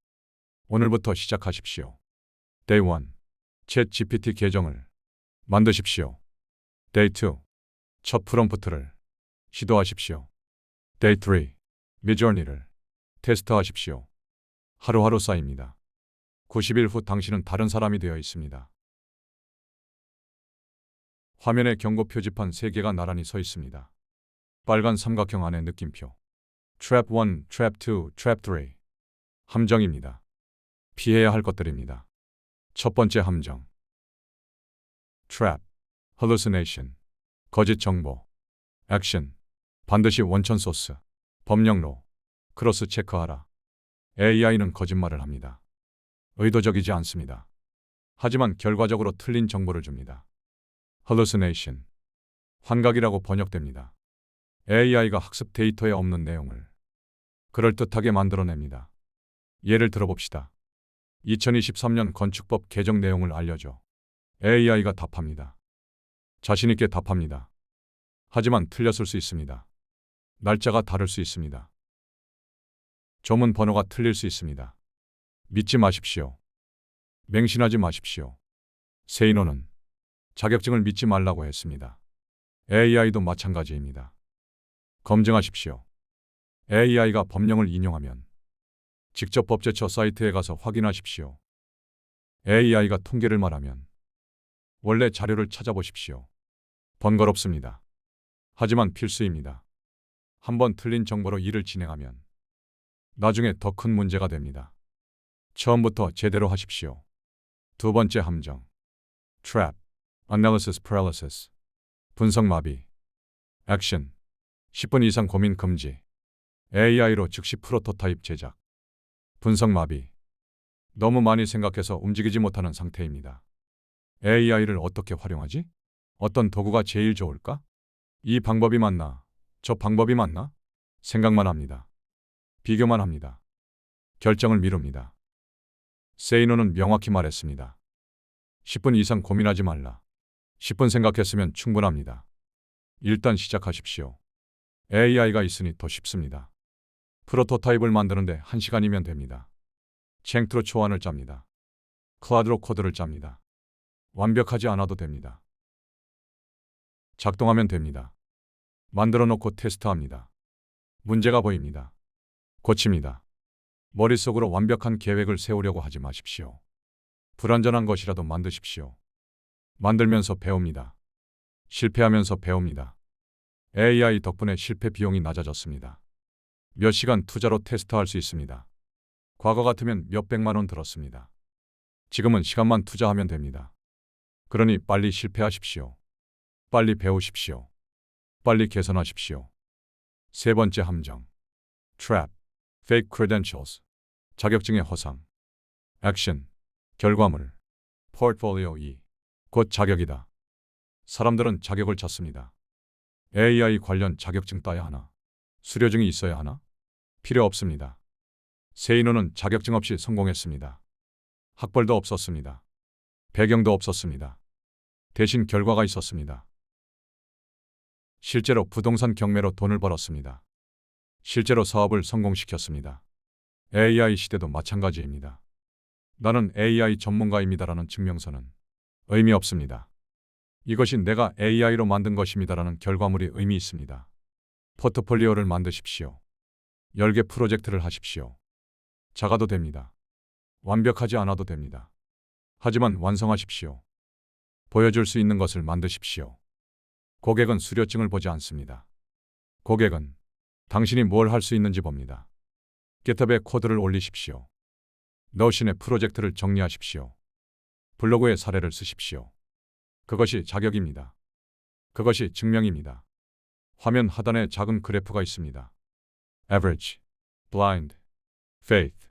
오늘부터 시작하십시오. Day 1. 챗 GPT 계정을 만드십시오. Day 2. 첫 프롬프트를 시도하십시오. Day 3. 미저니를 테스트하십시오. 하루하루 쌓입니다. 90일 후 당신은 다른 사람이 되어 있습니다. 화면에 경고 표지판 3개가 나란히 서 있습니다. 빨간 삼각형 안에 느낌표. Trap 1, Trap 2, Trap 3. 함정입니다. 피해야 할 것들입니다. 첫 번째 함정. Trap. Hallucination. 거짓 정보. Action. 반드시 원천 소스. 법령로. 크로스 체크하라. AI는 거짓말을 합니다. 의도적이지 않습니다. 하지만 결과적으로 틀린 정보를 줍니다. Hallucination. 환각이라고 번역됩니다. AI가 학습 데이터에 없는 내용을 그럴듯하게 만들어냅니다. 예를 들어봅시다. 2023년 건축법 개정 내용을 알려줘. AI가 답합니다. 자신있게 답합니다. 하지만 틀렸을 수 있습니다. 날짜가 다를 수 있습니다. 조문 번호가 틀릴 수 있습니다. 믿지 마십시오. 맹신하지 마십시오. 세이노는 자격증을 믿지 말라고 했습니다. AI도 마찬가지입니다. 검증하십시오. AI가 법령을 인용하면 직접 법제처 사이트에 가서 확인하십시오. AI가 통계를 말하면 원래 자료를 찾아보십시오. 번거롭습니다. 하지만 필수입니다. 한번 틀린 정보로 일을 진행하면 나중에 더 큰 문제가 됩니다. 처음부터 제대로 하십시오. 두 번째 함정. Trap. Analysis Paralysis. 분석 마비. Action. 10분 이상 고민 금지. AI로 즉시 프로토타입 제작. 분석 마비. 너무 많이 생각해서 움직이지 못하는 상태입니다. AI를 어떻게 활용하지? 어떤 도구가 제일 좋을까? 이 방법이 맞나? 저 방법이 맞나? 생각만 합니다. 비교만 합니다. 결정을 미룹니다. 세이노는 명확히 말했습니다. 10분 이상 고민하지 말라. 10분 생각했으면 충분합니다. 일단 시작하십시오. AI가 있으니 더 쉽습니다. 프로토타입을 만드는데 1시간이면 됩니다. 쟁트로 초안을 짭니다. 클라드로 코드를 짭니다. 완벽하지 않아도 됩니다. 작동하면 됩니다. 만들어 놓고 테스트합니다. 문제가 보입니다. 고칩니다. 머릿속으로 완벽한 계획을 세우려고 하지 마십시오. 불완전한 것이라도 만드십시오. 만들면서 배웁니다. 실패하면서 배웁니다. AI 덕분에 실패 비용이 낮아졌습니다. 몇 시간 투자로 테스트할 수 있습니다. 과거 같으면 몇백만 원 들었습니다. 지금은 시간만 투자하면 됩니다. 그러니 빨리 실패하십시오. 빨리 배우십시오. 빨리 개선하십시오. 세 번째 함정. Trap. Fake credentials. 자격증의 허상. 액션. 결과물. Portfolio 2. 곧 자격이다. 사람들은 자격을 찾습니다. AI 관련 자격증 따야 하나? 수료증이 있어야 하나? 필요 없습니다. 세인호는 자격증 없이 성공했습니다. 학벌도 없었습니다. 배경도 없었습니다. 대신 결과가 있었습니다. 실제로 부동산 경매로 돈을 벌었습니다. 실제로 사업을 성공시켰습니다. AI 시대도 마찬가지입니다. 나는 AI 전문가입니다라는 증명서는 의미 없습니다. 이것이 내가 AI로 만든 것입니다라는 결과물이 의미 있습니다. 포트폴리오를 만드십시오. 10개 프로젝트를 하십시오. 작아도 됩니다. 완벽하지 않아도 됩니다. 하지만 완성하십시오. 보여줄 수 있는 것을 만드십시오. 고객은 수료증을 보지 않습니다. 고객은 당신이 뭘 할 수 있는지 봅니다. GitHub에 코드를 올리십시오. 노션의 프로젝트를 정리하십시오. 블로그에 사례를 쓰십시오. 그것이 자격입니다. 그것이 증명입니다. 화면 하단에 작은 그래프가 있습니다. Average, Blind, Faith.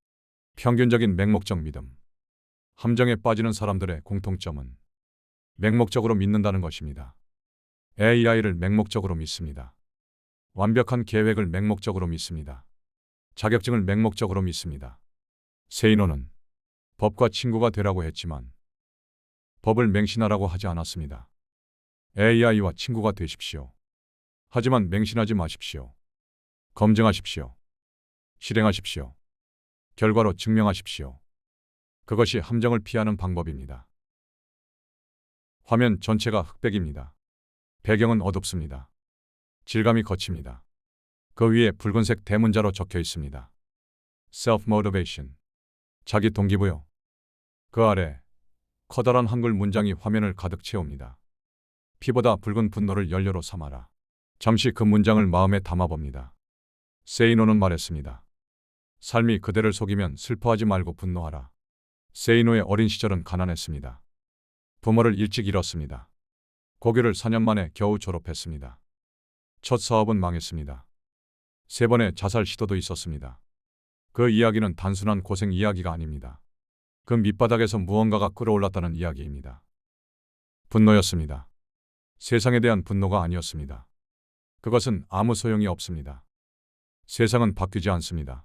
평균적인 맹목적 믿음. 함정에 빠지는 사람들의 공통점은 맹목적으로 믿는다는 것입니다. AI를 맹목적으로 믿습니다. 완벽한 계획을 맹목적으로 믿습니다. 자격증을 맹목적으로 믿습니다. 세인호는 법과 친구가 되라고 했지만 법을 맹신하라고 하지 않았습니다. AI와 친구가 되십시오. 하지만 맹신하지 마십시오. 검증하십시오. 실행하십시오. 결과로 증명하십시오. 그것이 함정을 피하는 방법입니다. 화면 전체가 흑백입니다. 배경은 어둡습니다. 질감이 거칩니다. 그 위에 붉은색 대문자로 적혀 있습니다. Self-motivation. 자기 동기부여. 그 아래 커다란 한글 문장이 화면을 가득 채웁니다. 피보다 붉은 분노를 연료로 삼아라. 잠시 그 문장을 마음에 담아봅니다. 세이노는 말했습니다. 삶이 그대를 속이면 슬퍼하지 말고 분노하라. 세이노의 어린 시절은 가난했습니다. 부모를 일찍 잃었습니다. 고교를 4년 만에 겨우 졸업했습니다. 첫 사업은 망했습니다. 3번의 자살 시도도 있었습니다. 그 이야기는 단순한 고생 이야기가 아닙니다. 그 밑바닥에서 무언가가 끌어올랐다는 이야기입니다. 분노였습니다. 세상에 대한 분노가 아니었습니다. 그것은 아무 소용이 없습니다. 세상은 바뀌지 않습니다.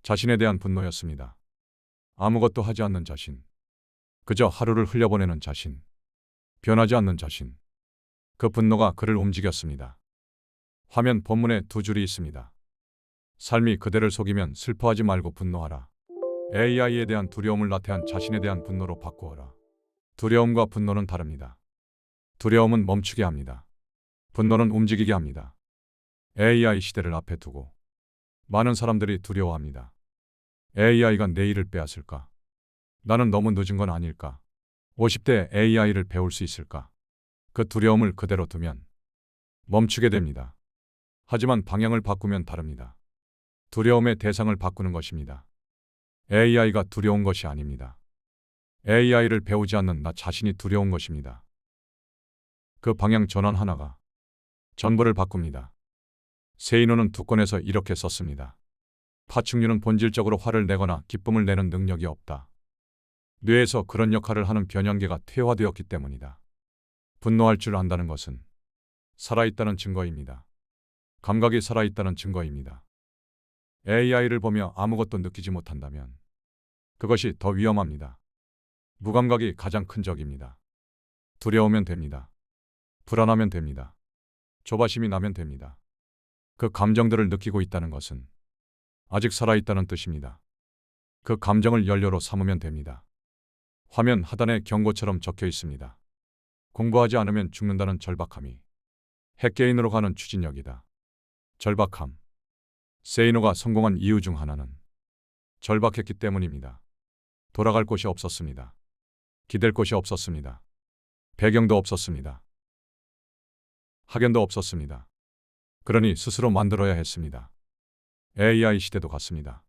자신에 대한 분노였습니다. 아무것도 하지 않는 자신. 그저 하루를 흘려보내는 자신. 변하지 않는 자신. 그 분노가 그를 움직였습니다. 화면 본문에 2줄이 있습니다. 삶이 그대를 속이면 슬퍼하지 말고 분노하라. AI에 대한 두려움을 나태한 자신에 대한 분노로 바꾸어라. 두려움과 분노는 다릅니다. 두려움은 멈추게 합니다. 분노는 움직이게 합니다. AI 시대를 앞에 두고 많은 사람들이 두려워합니다. AI가 내일을 빼앗을까? 나는 너무 늦은 건 아닐까? 50대 AI를 배울 수 있을까? 그 두려움을 그대로 두면 멈추게 됩니다. 하지만 방향을 바꾸면 다릅니다. 두려움의 대상을 바꾸는 것입니다. AI가 두려운 것이 아닙니다. AI를 배우지 않는 나 자신이 두려운 것입니다. 그 방향 전환 하나가 전부를 바꿉니다. 세인호는 두 권에서 이렇게 썼습니다. 파충류는 본질적으로 화를 내거나 기쁨을 내는 능력이 없다. 뇌에서 그런 역할을 하는 변형계가 퇴화되었기 때문이다. 분노할 줄 안다는 것은 살아있다는 증거입니다. 감각이 살아있다는 증거입니다. AI를 보며 아무것도 느끼지 못한다면 그것이 더 위험합니다. 무감각이 가장 큰 적입니다. 두려우면 됩니다. 불안하면 됩니다. 조바심이 나면 됩니다. 그 감정들을 느끼고 있다는 것은 아직 살아있다는 뜻입니다. 그 감정을 연료로 삼으면 됩니다. 화면 하단에 경고처럼 적혀 있습니다. 공부하지 않으면 죽는다는 절박함이 핵개인으로 가는 추진력이다. 절박함. 세이노가 성공한 이유 중 하나는 절박했기 때문입니다. 돌아갈 곳이 없었습니다. 기댈 곳이 없었습니다. 배경도 없었습니다. 학연도 없었습니다. 그러니 스스로 만들어야 했습니다. AI 시대도 같습니다.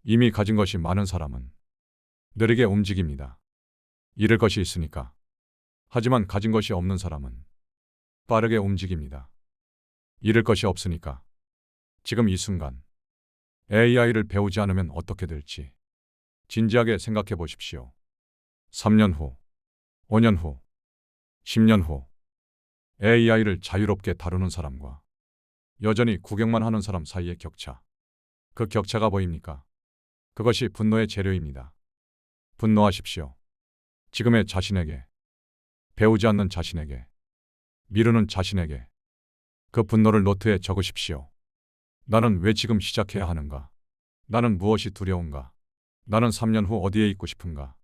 이미 가진 것이 많은 사람은 느리게 움직입니다. 잃을 것이 있으니까. 하지만 가진 것이 없는 사람은 빠르게 움직입니다. 잃을 것이 없으니까. 지금 이 순간 AI를 배우지 않으면 어떻게 될지 진지하게 생각해 보십시오. 3년 후, 5년 후, 10년 후 AI를 자유롭게 다루는 사람과 여전히 구경만 하는 사람 사이의 격차. 그 격차가 보입니까? 그것이 분노의 재료입니다. 분노하십시오. 지금의 자신에게, 배우지 않는 자신에게, 미루는 자신에게 그 분노를 노트에 적으십시오. 나는 왜 지금 시작해야 하는가? 나는 무엇이 두려운가? 나는 3년 후 어디에 있고 싶은가?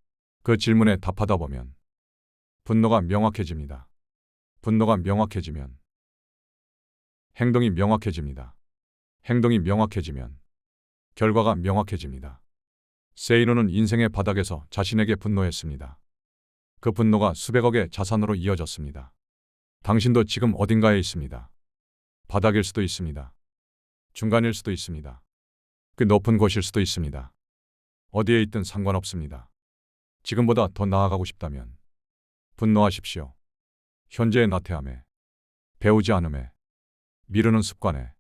그 질문에 답하다 보면 분노가 명확해집니다. 분노가 명확해지면 행동이 명확해집니다. 행동이 명확해지면 결과가 명확해집니다. 세이노는 인생의 바닥에서 자신에게 분노했습니다. 그 분노가 수백억의 자산으로 이어졌습니다. 당신도 지금 어딘가에 있습니다. 바닥일 수도 있습니다. 중간일 수도 있습니다. 그 높은 곳일 수도 있습니다. 어디에 있든 상관없습니다. 지금보다 더 나아가고 싶다면 분노하십시오. 현재의 나태함에, 배우지 않음에, 미루는 습관에,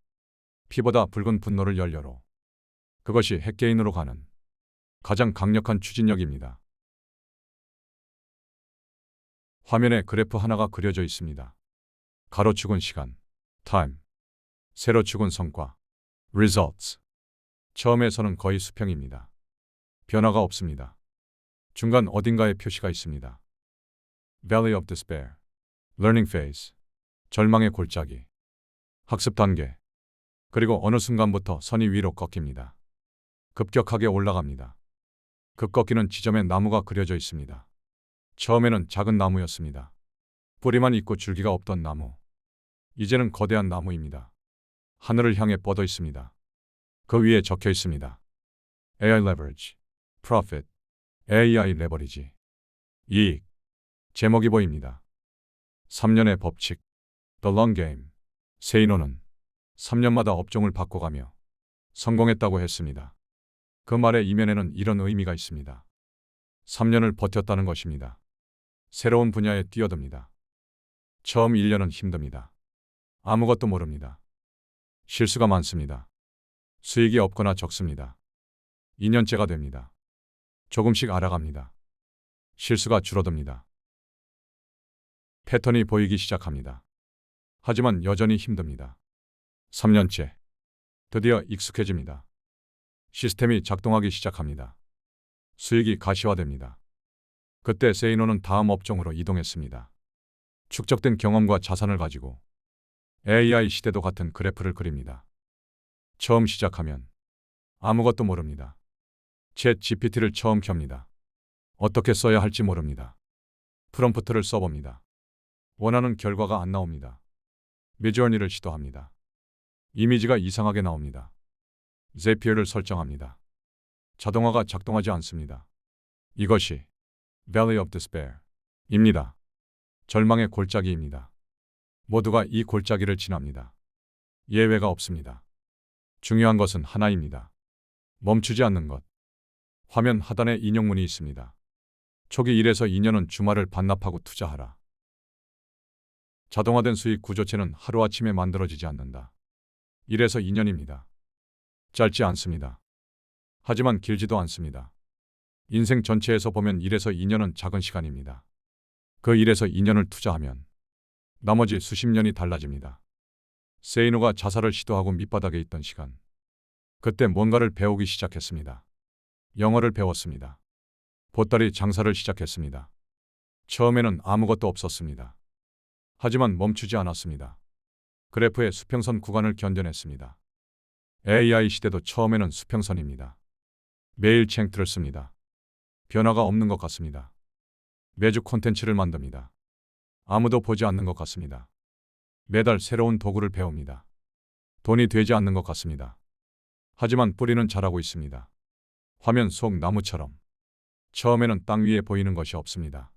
피보다 붉은 분노를 연료로. 그것이 핵개인으로 가는 가장 강력한 추진력입니다. 화면에 그래프 하나가 그려져 있습니다. 가로축은 시간, time, 세로축은 성과, results. 처음에서는 거의 수평입니다. 변화가 없습니다. 중간 어딘가에 표시가 있습니다. Valley of Despair, Learning Phase, 절망의 골짜기, 학습 단계, 그리고 어느 순간부터 선이 위로 꺾입니다. 급격하게 올라갑니다. 그 꺾이는 지점에 나무가 그려져 있습니다. 처음에는 작은 나무였습니다. 뿌리만 있고 줄기가 없던 나무. 이제는 거대한 나무입니다. 하늘을 향해 뻗어 있습니다. 그 위에 적혀 있습니다. AI leverage, profit, AI 레버리지, 이익. 제목이 보입니다. 3년의 법칙, The Long Game. 세이노는 3년마다 업종을 바꿔가며 성공했다고 했습니다. 그 말의 이면에는 이런 의미가 있습니다. 3년을 버텼다는 것입니다. 새로운 분야에 뛰어듭니다. 처음 1년은 힘듭니다. 아무것도 모릅니다. 실수가 많습니다. 수익이 없거나 적습니다. 2년째가 됩니다. 조금씩 알아갑니다. 실수가 줄어듭니다. 패턴이 보이기 시작합니다. 하지만 여전히 힘듭니다. 3년째. 드디어 익숙해집니다. 시스템이 작동하기 시작합니다. 수익이 가시화됩니다. 그때 세이노는 다음 업종으로 이동했습니다. 축적된 경험과 자산을 가지고 AI 시대도 같은 그래프를 그립니다. 처음 시작하면 아무것도 모릅니다. 챗 GPT를 처음 켭니다. 어떻게 써야 할지 모릅니다. 프롬프트를 써봅니다. 원하는 결과가 안 나옵니다. 미드저니를 시도합니다. 이미지가 이상하게 나옵니다. 제피어를 설정합니다. 자동화가 작동하지 않습니다. 이것이 Valley of Despair입니다. 절망의 골짜기입니다. 모두가 이 골짜기를 지납니다. 예외가 없습니다. 중요한 것은 하나입니다. 멈추지 않는 것. 화면 하단에 인용문이 있습니다. 초기 1에서 2년은 주말을 반납하고 투자하라. 자동화된 수익 구조체는 하루아침에 만들어지지 않는다. 1에서 2년입니다. 짧지 않습니다. 하지만 길지도 않습니다. 인생 전체에서 보면 1에서 2년은 작은 시간입니다. 그 1에서 2년을 투자하면 나머지 수십 년이 달라집니다. 세이노가 자살을 시도하고 밑바닥에 있던 시간. 그때 뭔가를 배우기 시작했습니다. 영어를 배웠습니다. 보따리 장사를 시작했습니다. 처음에는 아무것도 없었습니다. 하지만 멈추지 않았습니다. 그래프의 수평선 구간을 견뎌냈습니다. AI 시대도 처음에는 수평선입니다. 매일 챈트를 씁니다. 변화가 없는 것 같습니다. 매주 콘텐츠를 만듭니다. 아무도 보지 않는 것 같습니다. 매달 새로운 도구를 배웁니다. 돈이 되지 않는 것 같습니다. 하지만 뿌리는 자라고 있습니다. 화면 속 나무처럼. 처음에는 땅 위에 보이는 것이 없습니다.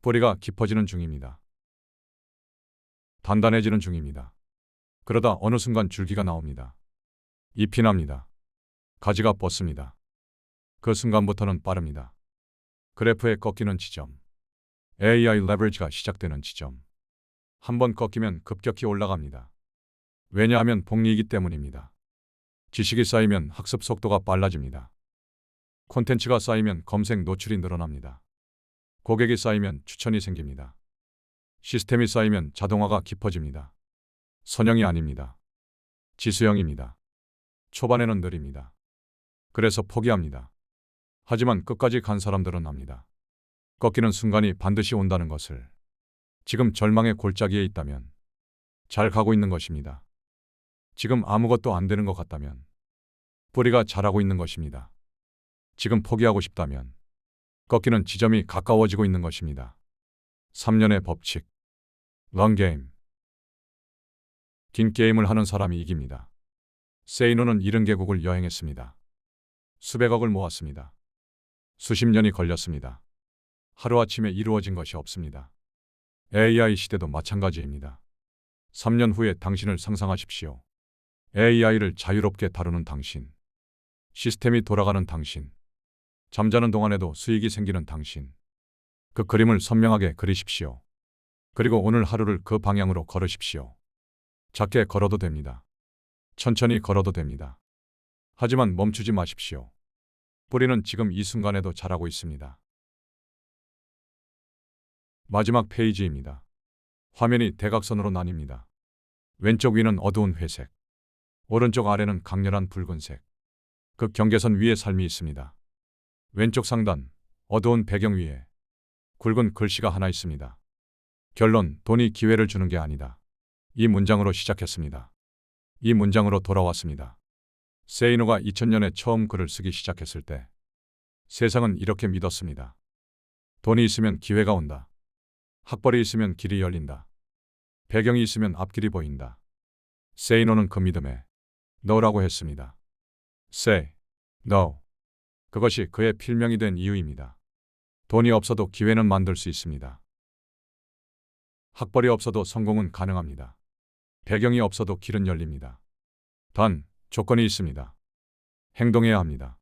뿌리가 깊어지는 중입니다. 단단해지는 중입니다. 그러다 어느 순간 줄기가 나옵니다. 잎이 납니다. 가지가 뻗습니다. 그 순간부터는 빠릅니다. 그래프에 꺾이는 지점. AI 레버리지가 시작되는 지점. 한번 꺾이면 급격히 올라갑니다. 왜냐하면 복리이기 때문입니다. 지식이 쌓이면 학습 속도가 빨라집니다. 콘텐츠가 쌓이면 검색 노출이 늘어납니다. 고객이 쌓이면 추천이 생깁니다. 시스템이 쌓이면 자동화가 깊어집니다. 선형이 아닙니다. 지수형입니다. 초반에는 느립니다. 그래서 포기합니다. 하지만 끝까지 간 사람들은 압니다. 꺾이는 순간이 반드시 온다는 것을. 지금 절망의 골짜기에 있다면 잘 가고 있는 것입니다. 지금 아무것도 안 되는 것 같다면 뿌리가 자라고 있는 것입니다. 지금 포기하고 싶다면 꺾이는 지점이 가까워지고 있는 것입니다. 3년의 법칙. 런게임. 긴 게임을 하는 사람이 이깁니다. 세이노는 70개국을 여행했습니다. 수백억을 모았습니다. 수십 년이 걸렸습니다. 하루아침에 이루어진 것이 없습니다. AI 시대도 마찬가지입니다. 3년 후에 당신을 상상하십시오. AI를 자유롭게 다루는 당신. 시스템이 돌아가는 당신. 잠자는 동안에도 수익이 생기는 당신. 그 그림을 선명하게 그리십시오. 그리고 오늘 하루를 그 방향으로 걸으십시오. 작게 걸어도 됩니다. 천천히 걸어도 됩니다. 하지만 멈추지 마십시오. 뿌리는 지금 이 순간에도 자라고 있습니다. 마지막 페이지입니다. 화면이 대각선으로 나뉩니다. 왼쪽 위는 어두운 회색, 오른쪽 아래는 강렬한 붉은색. 그 경계선 위에 삶이 있습니다. 왼쪽 상단, 어두운 배경 위에 굵은 글씨가 하나 있습니다. 결론, 돈이 기회를 주는 게 아니다. 이 문장으로 시작했습니다. 이 문장으로 돌아왔습니다. 세이노가 2000년에 처음 글을 쓰기 시작했을 때 세상은 이렇게 믿었습니다. 돈이 있으면 기회가 온다. 학벌이 있으면 길이 열린다. 배경이 있으면 앞길이 보인다. 세이노는 그 믿음에 너라고 했습니다. Say no. 그것이 그의 필명이 된 이유입니다. 돈이 없어도 기회는 만들 수 있습니다. 학벌이 없어도 성공은 가능합니다. 배경이 없어도 길은 열립니다. 단, 조건이 있습니다. 행동해야 합니다.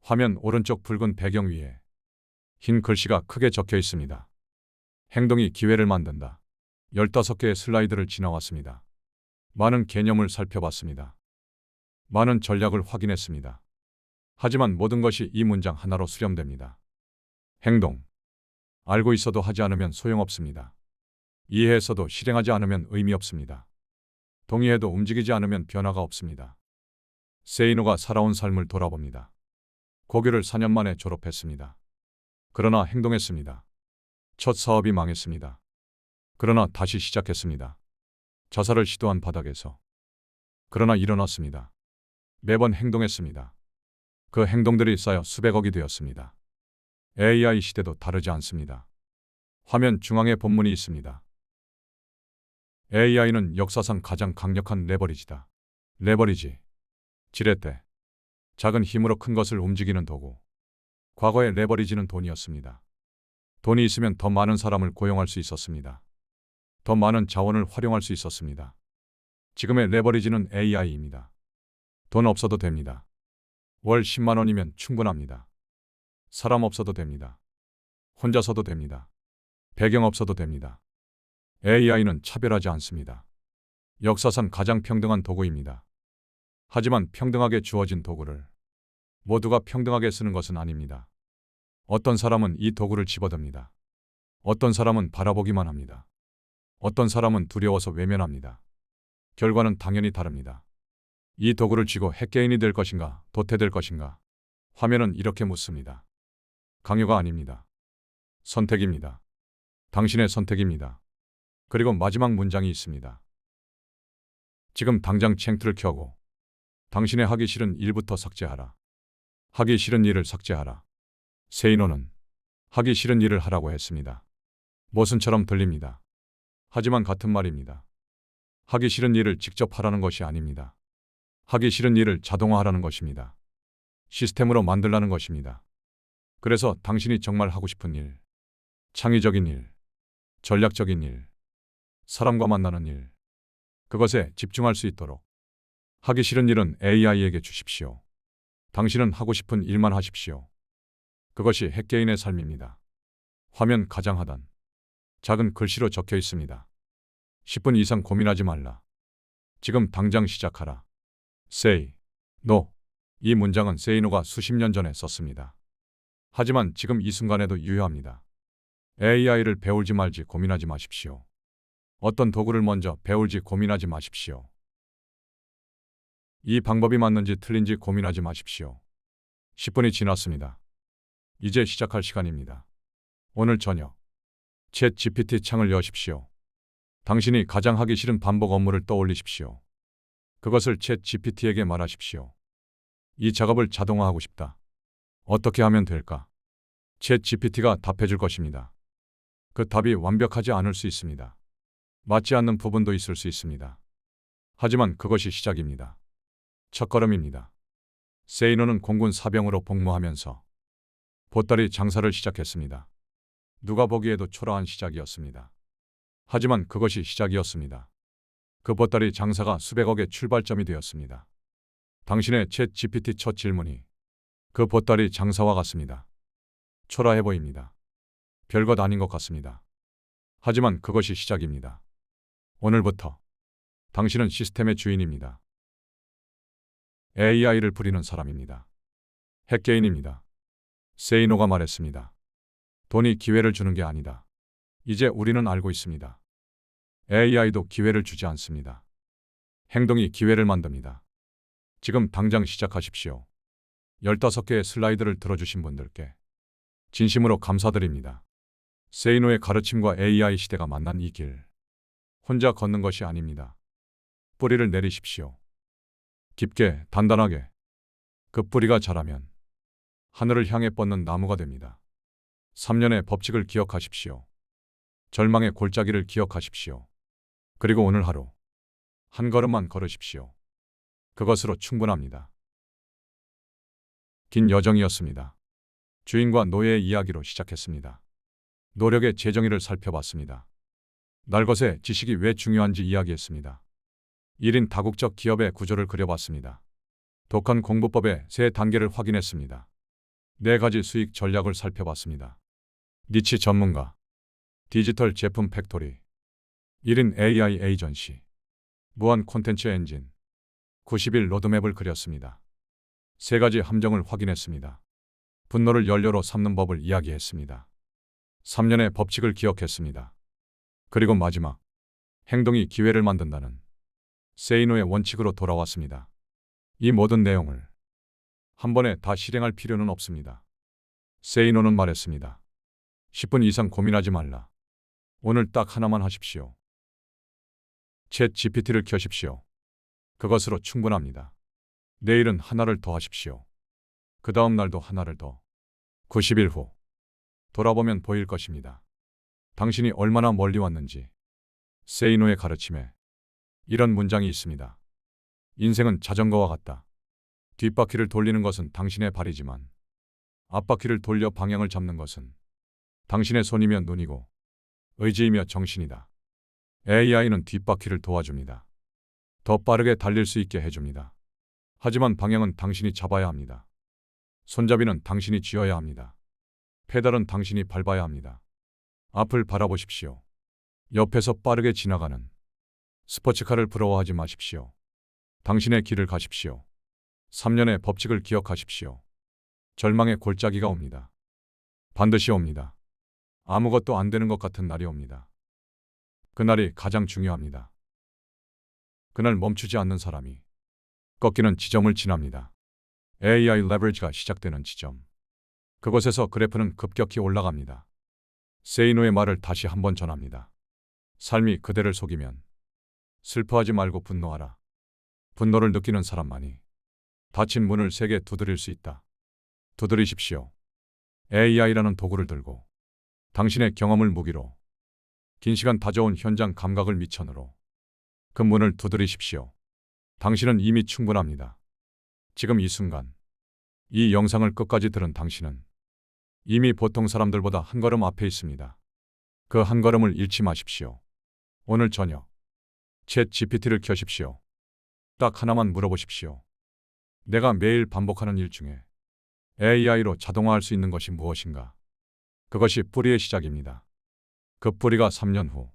화면 오른쪽 붉은 배경 위에 흰 글씨가 크게 적혀 있습니다. 행동이 기회를 만든다. 15개의 슬라이드를 지나왔습니다. 많은 개념을 살펴봤습니다. 많은 전략을 확인했습니다. 하지만 모든 것이 이 문장 하나로 수렴됩니다. 행동. 알고 있어도 하지 않으면 소용없습니다. 이해했어도 실행하지 않으면 의미 없습니다. 동의해도 움직이지 않으면 변화가 없습니다. 세이노가 살아온 삶을 돌아봅니다. 고교를 4년 만에 졸업했습니다. 그러나 행동했습니다. 첫 사업이 망했습니다. 그러나 다시 시작했습니다. 자살을 시도한 바닥에서. 그러나 일어났습니다. 매번 행동했습니다. 그 행동들이 쌓여 수백억이 되었습니다. AI 시대도 다르지 않습니다. 화면 중앙에 본문이 있습니다. AI는 역사상 가장 강력한 레버리지다. 레버리지. 지렛대. 작은 힘으로 큰 것을 움직이는 도구. 과거의 레버리지는 돈이었습니다. 돈이 있으면 더 많은 사람을 고용할 수 있었습니다. 더 많은 자원을 활용할 수 있었습니다. 지금의 레버리지는 AI입니다. 돈 없어도 됩니다. 월 10만 원이면 충분합니다. 사람 없어도 됩니다. 혼자서도 됩니다. 배경 없어도 됩니다. AI는 차별하지 않습니다. 역사상 가장 평등한 도구입니다. 하지만 평등하게 주어진 도구를 모두가 평등하게 쓰는 것은 아닙니다. 어떤 사람은 이 도구를 집어듭니다. 어떤 사람은 바라보기만 합니다. 어떤 사람은 두려워서 외면합니다. 결과는 당연히 다릅니다. 이 도구를 쥐고 핵개인이 될 것인가, 도태될 것인가? 화면은 이렇게 묻습니다. 강요가 아닙니다. 선택입니다. 당신의 선택입니다. 그리고 마지막 문장이 있습니다. 지금 당장 챙트를 켜고 당신의 하기 싫은 일부터 삭제하라. 하기 싫은 일을 삭제하라. 세이노는 하기 싫은 일을 하라고 했습니다. 모순처럼 들립니다. 하지만 같은 말입니다. 하기 싫은 일을 직접 하라는 것이 아닙니다. 하기 싫은 일을 자동화하라는 것입니다. 시스템으로 만들라는 것입니다. 그래서 당신이 정말 하고 싶은 일, 창의적인 일, 전략적인 일, 사람과 만나는 일, 그것에 집중할 수 있도록 하기 싫은 일은 AI에게 주십시오. 당신은 하고 싶은 일만 하십시오. 그것이 핵개인의 삶입니다. 화면 가장 하단. 작은 글씨로 적혀 있습니다. 10분 이상 고민하지 말라. 지금 당장 시작하라. Say no. 이 문장은 Say no가 수십 년 전에 썼습니다. 하지만 지금 이 순간에도 유효합니다. AI를 배울지 말지 고민하지 마십시오. 어떤 도구를 먼저 배울지 고민하지 마십시오. 이 방법이 맞는지 틀린지 고민하지 마십시오. 10분이 지났습니다. 이제 시작할 시간입니다. 오늘 저녁 챗 GPT 창을 여십시오. 당신이 가장 하기 싫은 반복 업무를 떠올리십시오. 그것을 챗 GPT에게 말하십시오. 이 작업을 자동화하고 싶다. 어떻게 하면 될까? 챗 GPT가 답해줄 것입니다. 그 답이 완벽하지 않을 수 있습니다. 맞지 않는 부분도 있을 수 있습니다. 하지만 그것이 시작입니다. 첫걸음입니다. 세이노는 공군 사병으로 복무하면서 보따리 장사를 시작했습니다. 누가 보기에도 초라한 시작이었습니다. 하지만 그것이 시작이었습니다. 그 보따리 장사가 수백억의 출발점이 되었습니다. 당신의 챗 GPT 첫 질문이 그 보따리 장사와 같습니다. 초라해 보입니다. 별것 아닌 것 같습니다. 하지만 그것이 시작입니다. 오늘부터 당신은 시스템의 주인입니다. AI를 부리는 사람입니다. 핵개인입니다. 세이노가 말했습니다. 돈이 기회를 주는 게 아니다. 이제 우리는 알고 있습니다. AI도 기회를 주지 않습니다. 행동이 기회를 만듭니다. 지금 당장 시작하십시오. 15개의 슬라이드를 들어주신 분들께 진심으로 감사드립니다. 세이노의 가르침과 AI 시대가 만난 이 길. 혼자 걷는 것이 아닙니다. 뿌리를 내리십시오. 깊게, 단단하게. 그 뿌리가 자라면 하늘을 향해 뻗는 나무가 됩니다. 3년의 법칙을 기억하십시오. 절망의 골짜기를 기억하십시오. 그리고 오늘 하루 한 걸음만 걸으십시오. 그것으로 충분합니다. 긴 여정이었습니다. 주인과 노예의 이야기로 시작했습니다. 노력의 재정의를 살펴봤습니다. 날것의 지식이 왜 중요한지 이야기했습니다. 1인 다국적 기업의 구조를 그려봤습니다. 독한 공부법의 세 단계를 확인했습니다. 4가지 수익 전략을 살펴봤습니다. 니치 전문가, 디지털 제품 팩토리, 1인 AI 에이전시, 무한 콘텐츠 엔진, 90일 로드맵을 그렸습니다. 3가지 함정을 확인했습니다. 분노를 연료로 삼는 법을 이야기했습니다. 3년의 법칙을 기억했습니다. 그리고 마지막, 행동이 기회를 만든다는 세이노의 원칙으로 돌아왔습니다. 이 모든 내용을 한 번에 다 실행할 필요는 없습니다. 세이노는 말했습니다. 10분 이상 고민하지 말라. 오늘 딱 하나만 하십시오. 챗 GPT를 켜십시오. 그것으로 충분합니다. 내일은 하나를 더 하십시오. 그 다음 날도 하나를 더. 90일 후 돌아보면 보일 것입니다. 당신이 얼마나 멀리 왔는지. 세이노의 가르침에 이런 문장이 있습니다. 인생은 자전거와 같다. 뒷바퀴를 돌리는 것은 당신의 발이지만 앞바퀴를 돌려 방향을 잡는 것은 당신의 손이며 눈이고 의지이며 정신이다. AI는 뒷바퀴를 도와줍니다. 더 빠르게 달릴 수 있게 해줍니다. 하지만 방향은 당신이 잡아야 합니다. 손잡이는 당신이 쥐어야 합니다. 페달은 당신이 밟아야 합니다. 앞을 바라보십시오. 옆에서 빠르게 지나가는 스포츠카를 부러워하지 마십시오. 당신의 길을 가십시오. 3년의 법칙을 기억하십시오. 절망의 골짜기가 옵니다. 반드시 옵니다. 아무것도 안 되는 것 같은 날이 옵니다. 그날이 가장 중요합니다. 그날 멈추지 않는 사람이 꺾이는 지점을 지납니다. AI 레버리지가 시작되는 지점. 그곳에서 그래프는 급격히 올라갑니다. 세이노의 말을 다시 한번 전합니다. 삶이 그대를 속이면 슬퍼하지 말고 분노하라. 분노를 느끼는 사람만이 닫힌 문을 세게 두드릴 수 있다. 두드리십시오. AI라는 도구를 들고 당신의 경험을 무기로 긴 시간 다져온 현장 감각을 미천으로 그 문을 두드리십시오. 당신은 이미 충분합니다. 지금 이 순간, 이 영상을 끝까지 들은 당신은 이미 보통 사람들보다 한 걸음 앞에 있습니다. 그 한 걸음을 잃지 마십시오. 오늘 저녁, 챗 GPT를 켜십시오. 딱 하나만 물어보십시오. 내가 매일 반복하는 일 중에 AI로 자동화할 수 있는 것이 무엇인가? 그것이 뿌리의 시작입니다. 그 뿌리가 3년 후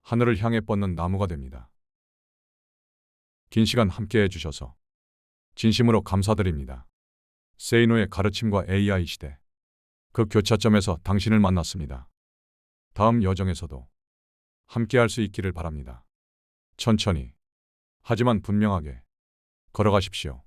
하늘을 향해 뻗는 나무가 됩니다. 긴 시간 함께 해주셔서 진심으로 감사드립니다. 세이노의 가르침과 AI 시대. 그 교차점에서 당신을 만났습니다. 다음 여정에서도 함께 할 수 있기를 바랍니다. 천천히, 하지만 분명하게 걸어가십시오.